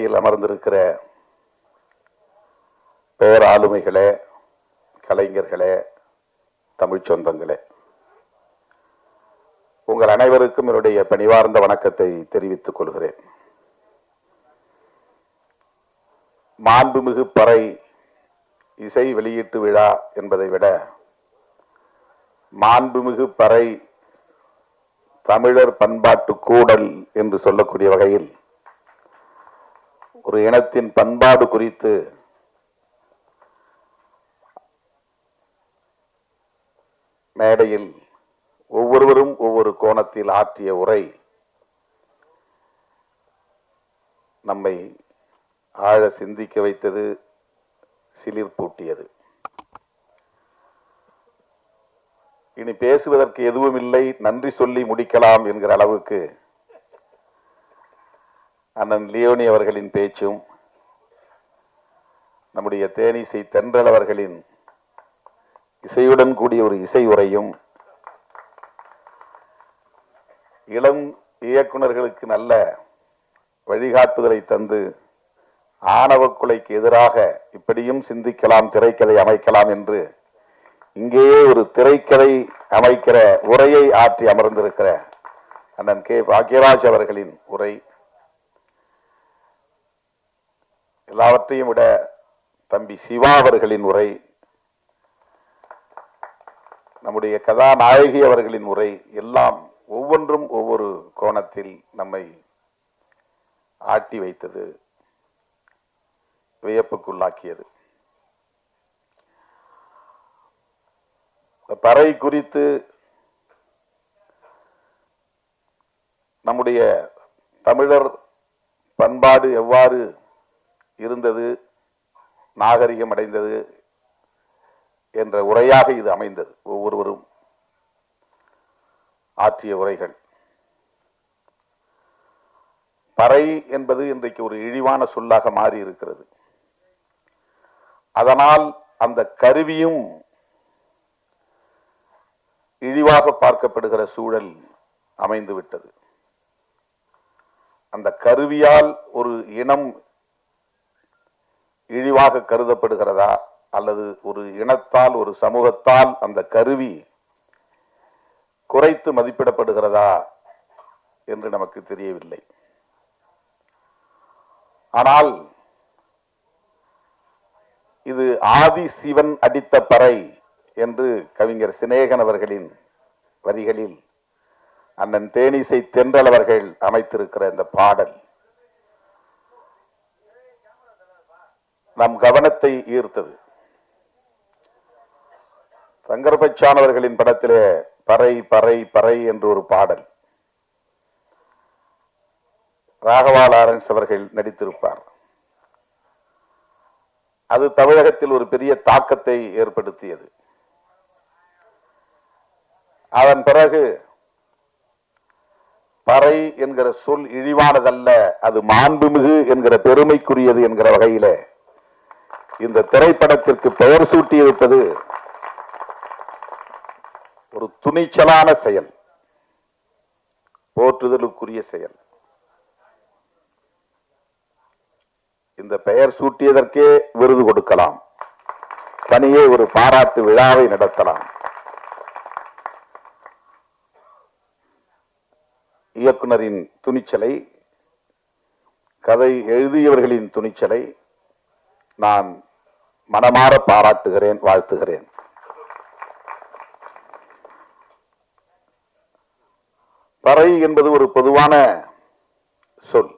மேடையில் அமர்ந்திருக்கிற பேராளுமைகளே, கலைஞர்களே, தமிழ் சொந்தங்களே, உங்கள் அனைவருக்கும் என்னுடைய பணிவார்ந்த வணக்கத்தை தெரிவித்துக் கொள்கிறேன். மாண்புமிகு பறை இசை வெளியீட்டு விழா என்பதை விட மாண்புமிகு பறை தமிழர் பண்பாட்டு கூடல் என்று சொல்லக்கூடிய வகையில் ஒரு இனத்தின் பண்பாடு குறித்து மேடையில் ஒவ்வொருவரும் ஒவ்வொரு கோணத்தில் ஆற்றிய உரை நம்மை ஆழ சிந்திக்க வைத்தது, சிலிர்ப்பூட்டியது. இனி பேசுவதற்கு எதுவும் இல்லை, நன்றி சொல்லி முடிக்கலாம் என்கிற அளவுக்கு அண்ணன் லியோனி அவர்களின் பேச்சும் நம்முடைய தேனிசை தென்றல் அவர்களின் இசையுடன் கூடிய ஒரு இசை உரையும் இளம் இயக்குநர்களுக்கு நல்ல வழிகாட்டுதலை தந்து ஆணவ கொலைக்கு எதிராக இப்படியும் சிந்திக்கலாம், திரைக்கதை அமைக்கலாம் என்று இங்கேயே ஒரு திரைக்கதை அமைக்கிற உரையை ஆற்றி அமர்ந்திருக்கிற அண்ணன் கே பாக்யராஜ் அவர்களின் உரை, எல்லாவற்றையும் விட தம்பி சிவா அவர்களின் உரை, நம்முடைய கதாநாயகி அவர்களின் உரை எல்லாம் ஒவ்வொன்றும் ஒவ்வொரு கோணத்தில் நம்மை ஆட்டி வைத்தது, வியப்புக்குள்ளாக்கியது. பறை குறித்து நம்முடைய தமிழர் பண்பாடு எவ்வாறு இருந்தது, நாகரிகம் அடைந்தது என்ற உரையாக இது அமைந்தது. ஒவ்வொருவரும் ஆற்றிய உரைகள். பறை என்பது இன்றைக்கு ஒரு இழிவான சொல்லாக மாறி இருக்கிறது. அதனால் அந்த கருவியும் இழிவாக பார்க்கப்படுகிற சூழல் அமைந்து விட்டது. அந்த கருவியால் ஒரு இனம் இழிவாக கருதப்படுகிறதா அல்லது ஒரு இனத்தால், ஒரு சமூகத்தால் அந்த கருவி குறைத்து மதிப்பிடப்படுகிறதா என்று நமக்கு தெரியவில்லை. ஆனால் இது ஆதி சிவன் அடித்த பறை என்று கவிஞர் சினேகன் அவர்களின் வரிகளில் அண்ணன் தேனிசை தென்றல் அவர்கள் அமைத்திருக்கிற இந்த பாடல் நம் கவனத்தை ஈர்த்தது. சங்கர்பச்சான் அவர்களின் படத்திலே பறை பறை பறை என்று ஒரு பாடல் ராகவா லாரன்ஸ் அவர்கள் நடித்திருப்பார். அது தமிழகத்தில் ஒரு பெரிய தாக்கத்தை ஏற்படுத்தியது. அதன் பிறகு பறை என்கிற சொல் இழிவானதல்ல, அது மாண்புமிகு என்கிற பெருமைக்குரியது என்கிற வகையில இந்த திரைப்படத்திற்கு பெயர் சூட்டியிருப்பது ஒரு துணிச்சலான செயல், போற்றுதலுக்குரிய செயல். இந்த பெயர் சூட்டியதற்கே விருது கொடுக்கலாம், தனியே ஒரு பாராட்டு விழாவை நடத்தலாம். இயக்குனரின் துணிச்சலை, கதை எழுதியவர்களின் துணிச்சலை நான் மனமாற பாராட்டுகிறேன், வாழ்த்துகிறேன். பறை என்பது ஒரு பொதுவான சொல்.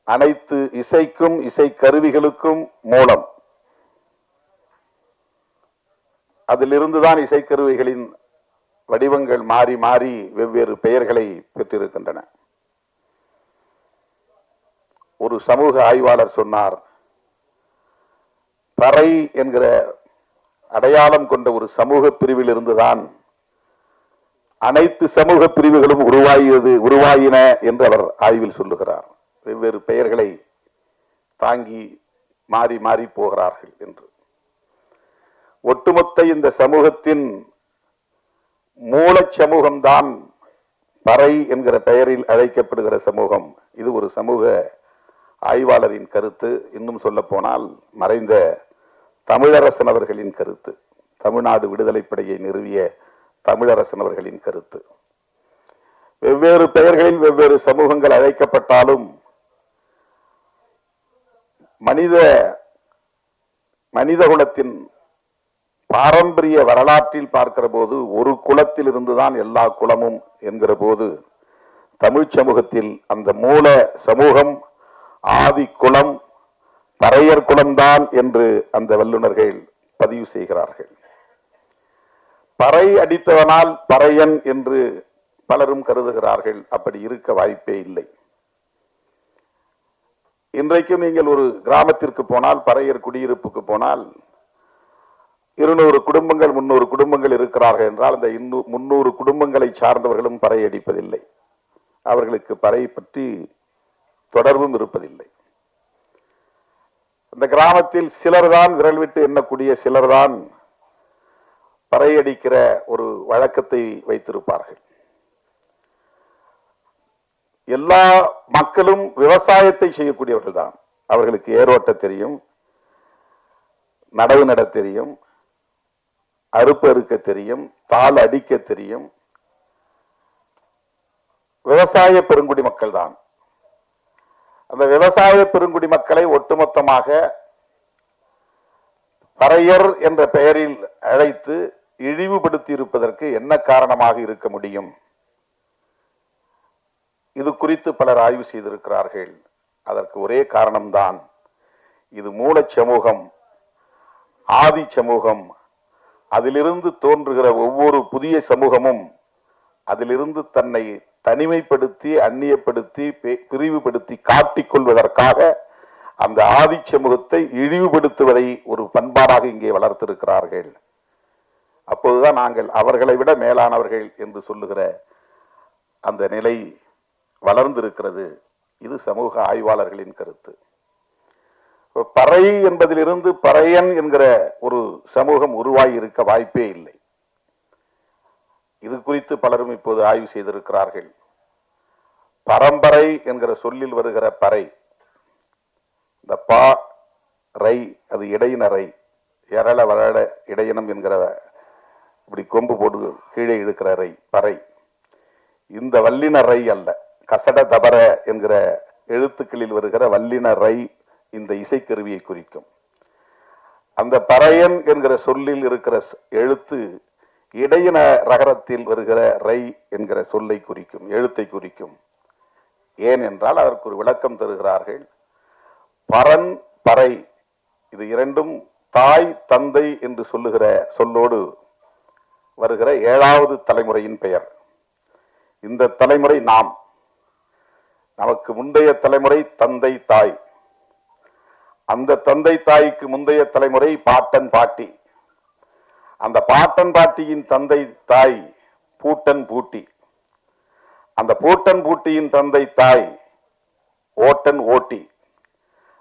அனைத்து இசைக்கும், இசை கருவிகளுக்கும் மூலம். அதிலிருந்துதான் இசைக்கருவிகளின் வடிவங்கள் மாறி மாறி வெவ்வேறு பெயர்களை பெற்றிருக்கின்றன. ஒரு சமூக ஆய்வாளர் சொன்னார், பறை என்கிற அடையாளம் கொண்ட ஒரு சமூக பிரிவில் இருந்துதான் அனைத்து சமூக பிரிவுகளும் உருவாயின என்று அவர் ஆய்வில் சொல்லுகிறார். வெவ்வேறு பெயர்களை தாங்கி மாறி மாறி போகிறார்கள் என்று. ஒட்டுமொத்த இந்த சமூகத்தின் மூல சமூகம்தான் பறை என்கிற பெயரில் அழைக்கப்படுகிற சமூகம், இது ஒரு சமூக ஆய்வாளரின் கருத்து. இன்னும் சொல்ல போனால் மறைந்த தமிழரசன் அவர்களின் கருத்து, தமிழ்நாடு விடுதலைப்படையை நிறுவிய தமிழரசன் அவர்களின் கருத்து. வெவ்வேறு பெயர்களில் வெவ்வேறு சமூகங்கள் அழைக்கப்பட்டாலும் மனிதகுலத்தின் பாரம்பரிய வரலாற்றில் பார்க்கிற போது ஒரு குலத்தில் இருந்துதான் எல்லா குலமும் என்கிற போது தமிழ் சமூகத்தில் அந்த மூல சமூகம் ஆதி குலம் பறையர் குலம்தான் என்று அந்த வல்லுநர்கள் பதிவு செய்கிறார்கள். பறை அடித்தவனால் பறையன் என்று பலரும் கருதுகிறார்கள். அப்படி இருக்க வாய்ப்பே இல்லை. இன்றைக்கும் நீங்கள் ஒரு கிராமத்திற்கு போனால், பறையர் குடியிருப்புக்கு போனால் 200 குடும்பங்கள் 300 குடும்பங்கள் இருக்கிறார்கள் என்றால் அந்த 300 குடும்பங்களை சார்ந்தவர்களும் பறை அடிப்பதில்லை. அவர்களுக்கு பறை பற்றி தொடர்பும் இருப்பதில்லை. அந்த கிராமத்தில் சிலர்தான், விரல் விட்டு எண்ணக்கூடிய சிலர்தான் பறை அடிக்கிற ஒரு வழக்கத்தை வைத்திருப்பார்கள். எல்லா மக்களும் விவசாயத்தை செய்யக்கூடியவர்கள் தான். அவர்களுக்கு ஏரோட்ட தெரியும், நடவு நட தெரியும், அறுப்பு அறுக்க தெரியும், தாள் அடிக்க தெரியும். விவசாய பெருங்குடி மக்கள் தான். அந்த விவசாய பெருங்குடி மக்களை ஒட்டுமொத்தமாக பறையர் என்ற பெயரில் அழைத்து இழிவுபடுத்தி இருப்பதற்கு என்ன காரணமாக இருக்க முடியும்? இது குறித்து பலர் ஆய்வு செய்திருக்கிறார்கள். அதற்கு ஒரே காரணம்தான், இது மூல சமூகம், ஆதி சமூகம். அதிலிருந்து தோன்றுகிற ஒவ்வொரு புதிய சமூகமும் அதிலிருந்து தன்னை தனிமைப்படுத்தி, அந்நியப்படுத்தி, பிரிவுபடுத்தி காட்டிக் கொள்வதற்காக அந்த ஆதி சமூகத்தை இழிவுபடுத்துவதை ஒரு பண்பாடாக இங்கே வளர்த்திருக்கிறார்கள். அப்போதுதான் நாங்கள் அவர்களை விட மேலானவர்கள் என்று சொல்லுகிற அந்த நிலை வளர்ந்திருக்கிறது. இது சமூக ஆய்வாளர்களின் கருத்து. பறை என்பதிலிருந்து பறையன் என்கிற ஒரு சமூகம் உருவாகி இருக்க வாய்ப்பே இல்லை. இது குறித்து பலரும் இப்போது ஆய்வு செய்திருக்கிறார்கள். பரம்பரை என்கிற சொல்லில் வருகிற பறை, இந்த பா ரை, அது இடையினரை, எரள வளர இடையினம் என்கிற இப்படி கொம்பு போடு கீழே இழுக்கிற ரை பறை. இந்த வல்லினரை அல்ல, கசட தபர என்கிற எழுத்துக்களில் வருகிற வல்லினரை இந்த இசைக்கருவியை குறிக்கும். அந்த பறையன் என்கிற சொல்லில் இருக்கிற எழுத்து இடையின ரகரத்தில் வருகிற ரை என்கிற சொல்லை குறிக்கும், எழுத்தை குறிக்கும். ஏன் என்றால் அதற்கு ஒரு விளக்கம் தருகிறார்கள். பரன் பறை, இது இரண்டும் தாய் தந்தை என்று சொல்லுகிற சொல்லோடு வருகிற 7வது தலைமுறையின் பெயர். இந்த தலைமுறை நாம், நமக்கு முந்தைய தலைமுறை தந்தை தாய், அந்த தந்தை தாய்க்கு முந்தைய தலைமுறை பாட்டன் பாட்டி, அந்த பாட்டன் பாட்டியின் தந்தை தாய் பூட்டன் பூட்டி, அந்த பூட்டன் பூட்டியின் தந்தை தாய் ஓட்டன் ஓட்டி,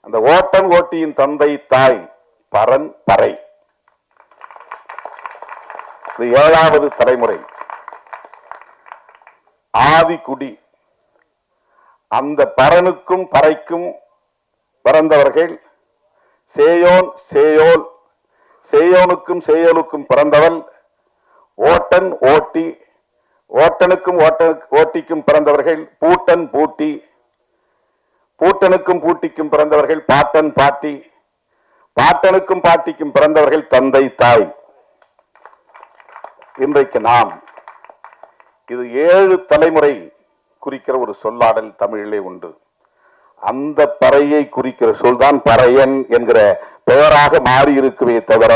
அந்த ஓட்டன் ஓட்டியின் தந்தை தாய் பரன் பறை. இது 7வது தலைமுறை, ஆதிக்குடி. அந்த பரனுக்கும் பறைக்கும் பிறந்தவர்கள் சேயோன் சேயோல், சேயோனுக்கும் சேயோலுக்கும் பிறந்தவள் ஓட்டன் ஓட்டி, ஓட்டனுக்கும் ஓட்டிக்கும் பிறந்தவர்கள் பூட்டன் பூட்டி, பூட்டனுக்கும் பூட்டிக்கும் பிறந்தவர்கள் பாட்டன் பாட்டி, பாட்டனுக்கும் பாட்டிக்கும் பிறந்தவர்கள் தந்தை தாய். இன்றைக்கு நாம், இது 7 தலைமுறை குறிக்கிற ஒரு சொல்லாடல் தமிழிலே உண்டு. அந்த பறையை குறிக்கிற சொல்தான் பறையன் என்கிற பெயராக மாறி இருக்குமே தவிர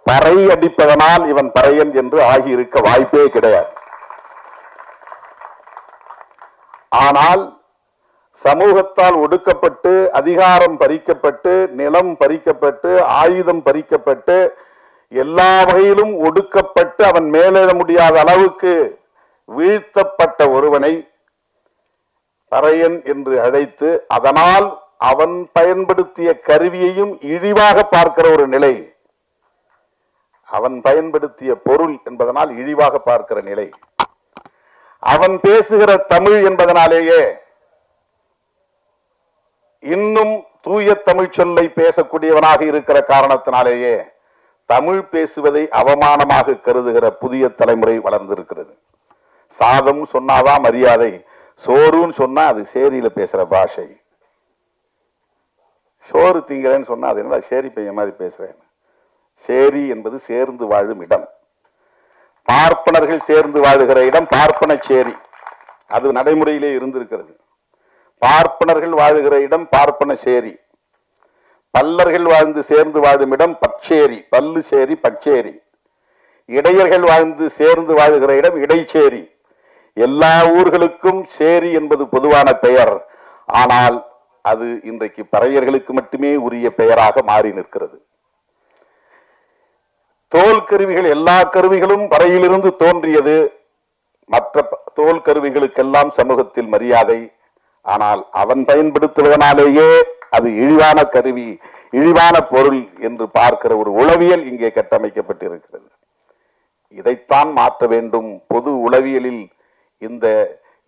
பறை அடிப்பதனால் இவன் பறையன் என்று ஆகியிருக்க வாய்ப்பே கிடையாது. ஆனால் சமூகத்தால் ஒடுக்கப்பட்டு, அதிகாரம் பறிக்கப்பட்டு, நிலம் பறிக்கப்பட்டு, ஆயுதம் பறிக்கப்பட்டு, எல்லா வகையிலும் ஒடுக்கப்பட்டு அவன் மேலேற முடியாத அளவுக்கு வீழ்த்தப்பட்ட ஒருவனை பறையன் என்று அழைத்து, அதனால் அவன் பயன்படுத்திய கருவியையும் இழிவாக பார்க்கிற ஒரு நிலை, அவன் பயன்படுத்திய பொருள் என்பதனால் இழிவாக பார்க்கிற நிலை, அவன் பேசுகிற தமிழ் என்பதனாலேயே இன்னும் தூய தமிழ் சொல்லை பேசக்கூடியவனாக இருக்கிற காரணத்தினாலேயே தமிழ் பேசுவதை அவமானமாக கருதுகிற புதிய தலைமுறை வளர்ந்திருக்கிறது. சாதம் சொன்னாதான் மரியாதை, சோறுன்னு சொன்னா அது சேரியில பேசுற பாஷை. சோறு திங்கிறேன்னு சொன்னா அது என்ன சேரி பையன் மாதிரி பேசுறேன். சேரி என்பது சேர்ந்து வாழும் இடம். பார்ப்பனர்கள் சேர்ந்து வாழுகிற இடம் பார்ப்பன சேரி, அது நடைமுறையிலே இருந்திருக்கிறது. பார்ப்பனர்கள் வாழுகிற இடம் பார்ப்பன சேரி. பல்லர்கள் வாழ்ந்து சேர்ந்து வாழும் இடம் பச்சேரி, பல்லு சேரி பச்சேரி. இடையர்கள் வாழ்ந்து சேர்ந்து வாழுகிற இடம் இடைச்சேரி. எல்லா ஊர்களுக்கும் சேரி என்பது பொதுவான பெயர். ஆனால் அது இன்றைக்கு பறையர்களுக்கு மட்டுமே உரிய பெயராக மாறி நிற்கிறது. தோல் கருவிகள், எல்லா கருவிகளும் பறையிலிருந்து தோன்றியது. மற்ற தோல் கருவிகளுக்கெல்லாம் சமூகத்தில் மரியாதை. ஆனால் அவன் பயன்படுத்துவதனாலேயே அது இழிவான கருவி, இழிவான பொருள் என்று பார்க்கிற ஒரு உளவியல் இங்கே கட்டமைக்கப்பட்டிருக்கிறது. இதைத்தான் மாற்ற வேண்டும். பொது உளவியலில் இந்த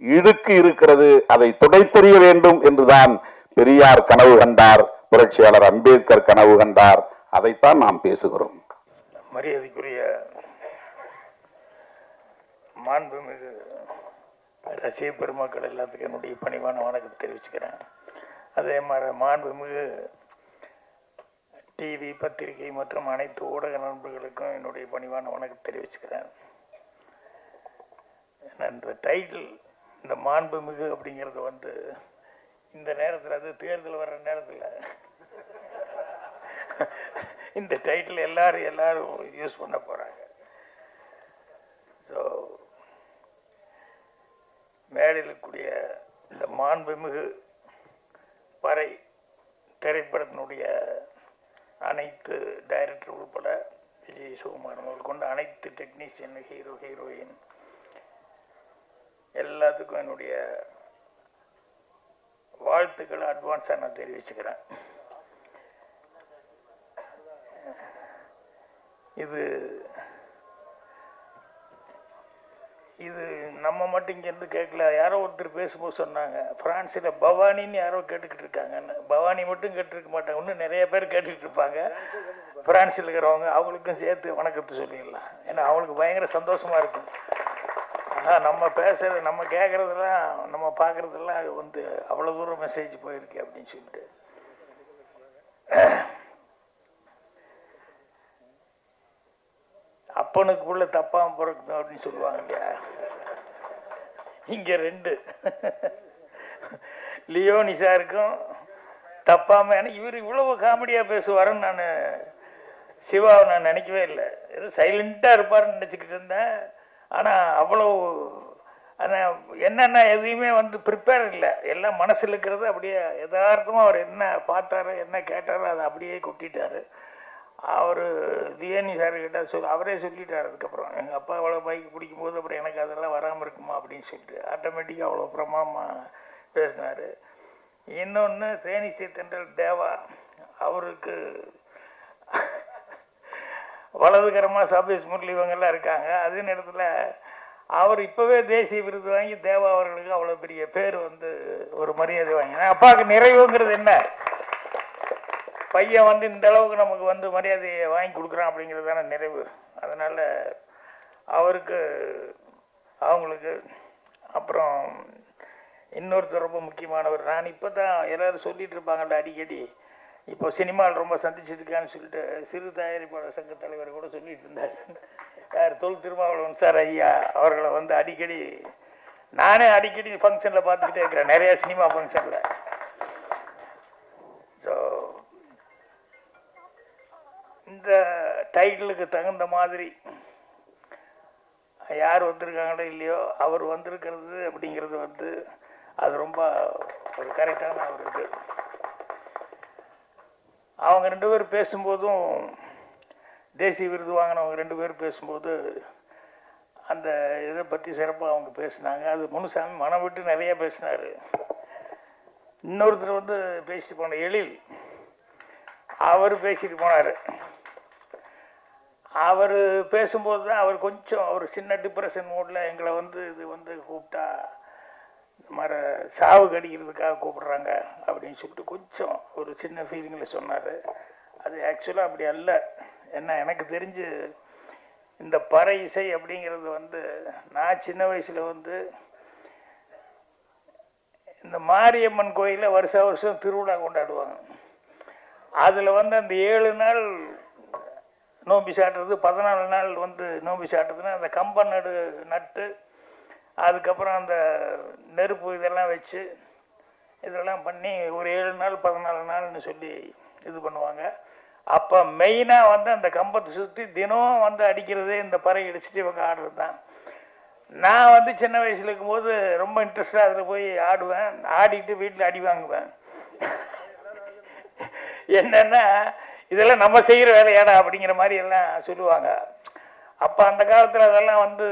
இழுக்கு இருக்கிறது, அதை துடைத்தெறிய வேண்டும் என்றுதான் பெரியார் கனவு கண்டார், புரட்சியாளர் அம்பேத்கர் கனவு கண்டார். அதைத்தான் நாம் பேசுகிறோம். மரியாதைக்குரிய மாண்புமிகு ரசிக பெருமக்கள் எல்லாத்துக்கும் என்னுடைய பணிவான வணக்கத்தை தெரிவிச்சுக்கிறேன். அதே மாதிரி மாண்புமிகு டிவி, பத்திரிகை மற்றும் அனைத்து ஊடக நண்பர்களுக்கும் என்னுடைய பணிவான வணக்கத்தை தெரிவிச்சுக்கிறேன். இந்த டைட்டில், இந்த மாண்புமிகு அப்படிங்கிறது இந்த நேரத்தில், அது தேர்தல் வர்ற நேரத்தில் இந்த டைட்டில் எல்லாரும் யூஸ் பண்ண போகிறாங்க. ஸோ மேடையில் கூடிய இந்த மாண்புமிகு பறை திரைப்படத்தினுடைய அனைத்து டைரக்டர் உட்பட விஜய் சுகுமார் முதல் கொண்டு அனைத்து டெக்னீஷியன், ஹீரோ, ஹீரோயின் எல்லாத்துக்கும் என்னுடைய வாழ்த்துக்களை அட்வான்ஸாக நான் தெரிவிச்சுக்கிறேன். இது நம்ம மட்டும் இங்கேருந்து கேட்கல. யாரோ ஒருத்தர் பேசும்போது சொன்னாங்க, பிரான்ஸில் பவானின்னு யாரோ கேட்டுக்கிட்டு இருக்காங்கன்னு. பவானி மட்டும் கேட்டுருக்க மாட்டாங்க, இன்னும் நிறைய பேர் கேட்டுக்கிட்டு இருப்பாங்க. பிரான்ஸில் இருக்கிறவங்க அவங்களுக்கும் சேர்த்து வணக்கத்தை சொல்லிடலாம். ஏன்னா அவங்களுக்கு பயங்கர சந்தோஷமாக இருக்கும். ஆனால் நம்ம பேசுறது, நம்ம கேட்குறதெல்லாம், நம்ம பார்க்குறதெல்லாம் அது அவ்வளோ தூரம் மெசேஜ் போயிருக்கு அப்படின்னு சொல்லிட்டு. அப்பனுக்குள்ள தப்பாம பிறக்கணும் அப்படின்னு சொல்லுவாங்க இல்லையா. இங்க 2 லியோனிசாருக்கும் தப்பாம. இவர் இவ்வளவு காமெடியா பேசுவாருன்னு நான் சிவாவை நான் நினைக்கவே இல்லை. எதுவும் சைலண்டா இருப்பாருன்னு நினைச்சுக்கிட்டு இருந்தேன். ஆனா அவ்வளவு என்னென்ன எதையுமே ப்ரிப்பேர் இல்லை. எல்லாம் மனசில் இருக்கிறது அப்படியே யதார்த்தமாக அவர் என்ன பார்த்தாரு, என்ன கேட்டாரோ அதை அப்படியே கொட்டிட்டாரு. அவர் தியேனி சார்கிட்ட அவரே சொல்லிட்டார். அதுக்கப்புறம் எங்கள் அப்பா அவ்வளோ பைக் பிடிக்கும்போது அப்புறம் எனக்கு அதெல்லாம் வராமல் இருக்குமா அப்படின்னு சொல்லிட்டு ஆட்டோமேட்டிக்காக அவ்வளோ பிரமாதமாக பேசினார். இன்னொன்று தேனிசை தென்றல் தேவா, அவருக்கு வலதுகரமாக சபேஷ் முரளி இவங்கெல்லாம் இருக்காங்க. அதே நேரத்தில் அவர் இப்போவே தேசிய விருது வாங்கி தேவா அவர்களுக்கு அவ்வளோ பெரிய பேர் ஒரு மரியாதை வாங்கினா. அப்பாவுக்கு நிறைவுங்கிறது என்ன, பையன் இந்த அளவுக்கு நமக்கு மரியாதையை வாங்கி கொடுக்குறான் அப்படிங்கிறது தானே நிறைவு. அதனால் அவருக்கு, அவங்களுக்கு. அப்புறம் இன்னொருத்தர் ரொம்ப முக்கியமானவர். நான் இப்போ தான் எல்லோரும் சொல்லிகிட்டு இருப்பாங்கள்ல அடிக்கடி, இப்போ சினிமாவில் ரொம்ப சந்திச்சிருக்கான்னு சொல்லிட்டு சிறு தயாரிப்பாளர் சங்க தலைவர் கூட சொல்லிட்டு இருந்தார். யார், தொல் திருமாவளவன் சார் ஐயா அவர்களை அடிக்கடி, நானே அடிக்கடி ஃபங்க்ஷனில் பார்த்துக்கிட்டே இருக்கிறேன், நிறையா சினிமா ஃபங்க்ஷனில். ஸோ இந்த டைட்டிலுக்கு தகுந்த மாதிரி யார் வந்திருக்காங்களோ இல்லையோ, அவர் வந்திருக்கிறது அப்படிங்கிறது அது ரொம்ப ஒரு கரெக்டான ஒரு இது. அவங்க 2 பேர் பேசும்போதும், தேசிய விருது வாங்கினவங்க 2 பேர் பேசும்போது அந்த இதை பற்றி சிறப்பாக அவங்க பேசினாங்க. அது முனுசாமி மனம் விட்டு நிறைய பேசினார். இன்னொருத்தர் பேசிட்டு போன எழில், அவர் பேசிட்டு போனார். அவர் பேசும்போது தான் அவர் கொஞ்சம் ஒரு சின்ன டிப்ரெஷன் மூடில் எங்களை வந்து இது வந்து கூப்பிட்டா இந்த மாதிரி சாவு கடிக்கிறதுக்காக கூப்பிடுறாங்க அப்படின்னு சொல்லிட்டு கொஞ்சம் ஒரு சின்ன ஃபீலிங்கில் சொன்னார். அது ஆக்சுவலாக அப்படி அல்ல. ஏன்னா எனக்கு தெரிஞ்சு இந்த பறை இசை அப்படிங்கிறது வந்து நான் சின்ன வயசில் வந்து இந்த மாரியம்மன் கோயிலில் வருஷம் திருவிழா கொண்டாடுவாங்க. அதில் வந்து அந்த 7 நாள் நோம்பி சாட்டுறது, 14 நாள் வந்து நோம்பி சாட்டுறதுன்னா அந்த கம்ப நட்டு அதுக்கப்புறம் அந்த நெருப்பு இதெல்லாம் வச்சு இதெல்லாம் பண்ணி ஒரு 7 நாள் 14 நாள்னு சொல்லி இது பண்ணுவாங்க. அப்போ மெயினாக வந்து அந்த கம்பத்தை சுற்றி தினம் வந்து அடிக்கிறது இந்த பறை அடிச்சுட்டு இவங்க ஆடுறது தான். நான் வந்து சின்ன வயசில் இருக்கும்போது ரொம்ப இன்ட்ரெஸ்டாக அதில் போய் ஆடுவேன். ஆடிட்டு வீட்டில் அடி வாங்குவேன். என்னென்னா இதெல்லாம் நம்ம செய்கிற வேலையாடா அப்படிங்கிற மாதிரி எல்லாம் சொல்லுவாங்க. அப்போ அந்த காலத்தில் அதெல்லாம் வந்து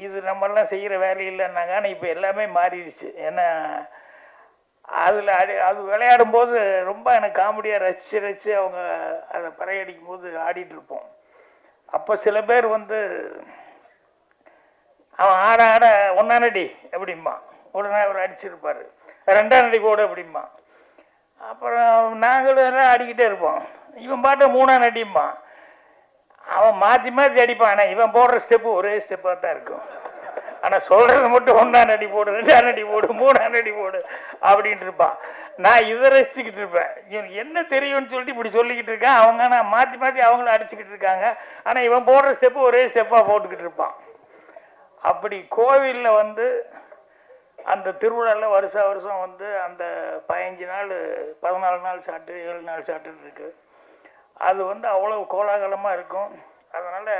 இது நம்மெல்லாம் செய்கிற வேலை இல்லைன்னாங்க. ஆனால் இப்போ எல்லாமே மாறிடுச்சு. ஏன்னா அதில் அது விளையாடும்போது ரொம்ப எனக்கு காமெடியாக ரசித்து அவங்க அதை பறையடிக்கும் போது ஆடிட்டு இருப்போம். அப்போ சில பேர் வந்து அவன் ஆட 1ஆம் அடி அப்படிம்பான், உடனே அவர் அடிச்சிருப்பார். 2ஆம் அடி போடு அப்படிம்பான். அப்புறம் நாங்களும் எல்லாம் ஆடிக்கிட்டே இருப்போம். இவன் பாட்டு 3ஆம் அடிம்பான். அவன் மாற்றி மாற்றி அடிப்பான். ஆனால் இவன் போடுற ஸ்டெப்பு ஒரே ஸ்டெப்பாக தான் இருக்கும். ஆனால் சொல்கிறது மட்டும் 1ஆம் அடி போடு, 2ஆம் அடி போடு, 3ஆம் அடி போடு அப்படின்ட்டு இருப்பான். நான் இதை ரசிச்சுக்கிட்டு இருப்பேன். இவன் என்ன தெரியும்னு சொல்லிட்டு இப்படி சொல்லிக்கிட்டு இருக்கான். அவங்க ஆனால் மாற்றி மாற்றி அவங்களும் அடிச்சுக்கிட்டு இருக்காங்க. ஆனால் இவன் போடுற ஸ்டெப்பு ஒரே ஸ்டெப்பாக போட்டுக்கிட்டு இருப்பான். அப்படி கோவிலில் வந்து அந்த திருவிழாவில் வருஷம் வந்து அந்த 15 நாள் 14 நாள் சாட்டு 7 நாள் சாட்டுன்னு இருக்குது. அது வந்து அவ்வளோ கோலாகலமாக இருக்கும். அதனால்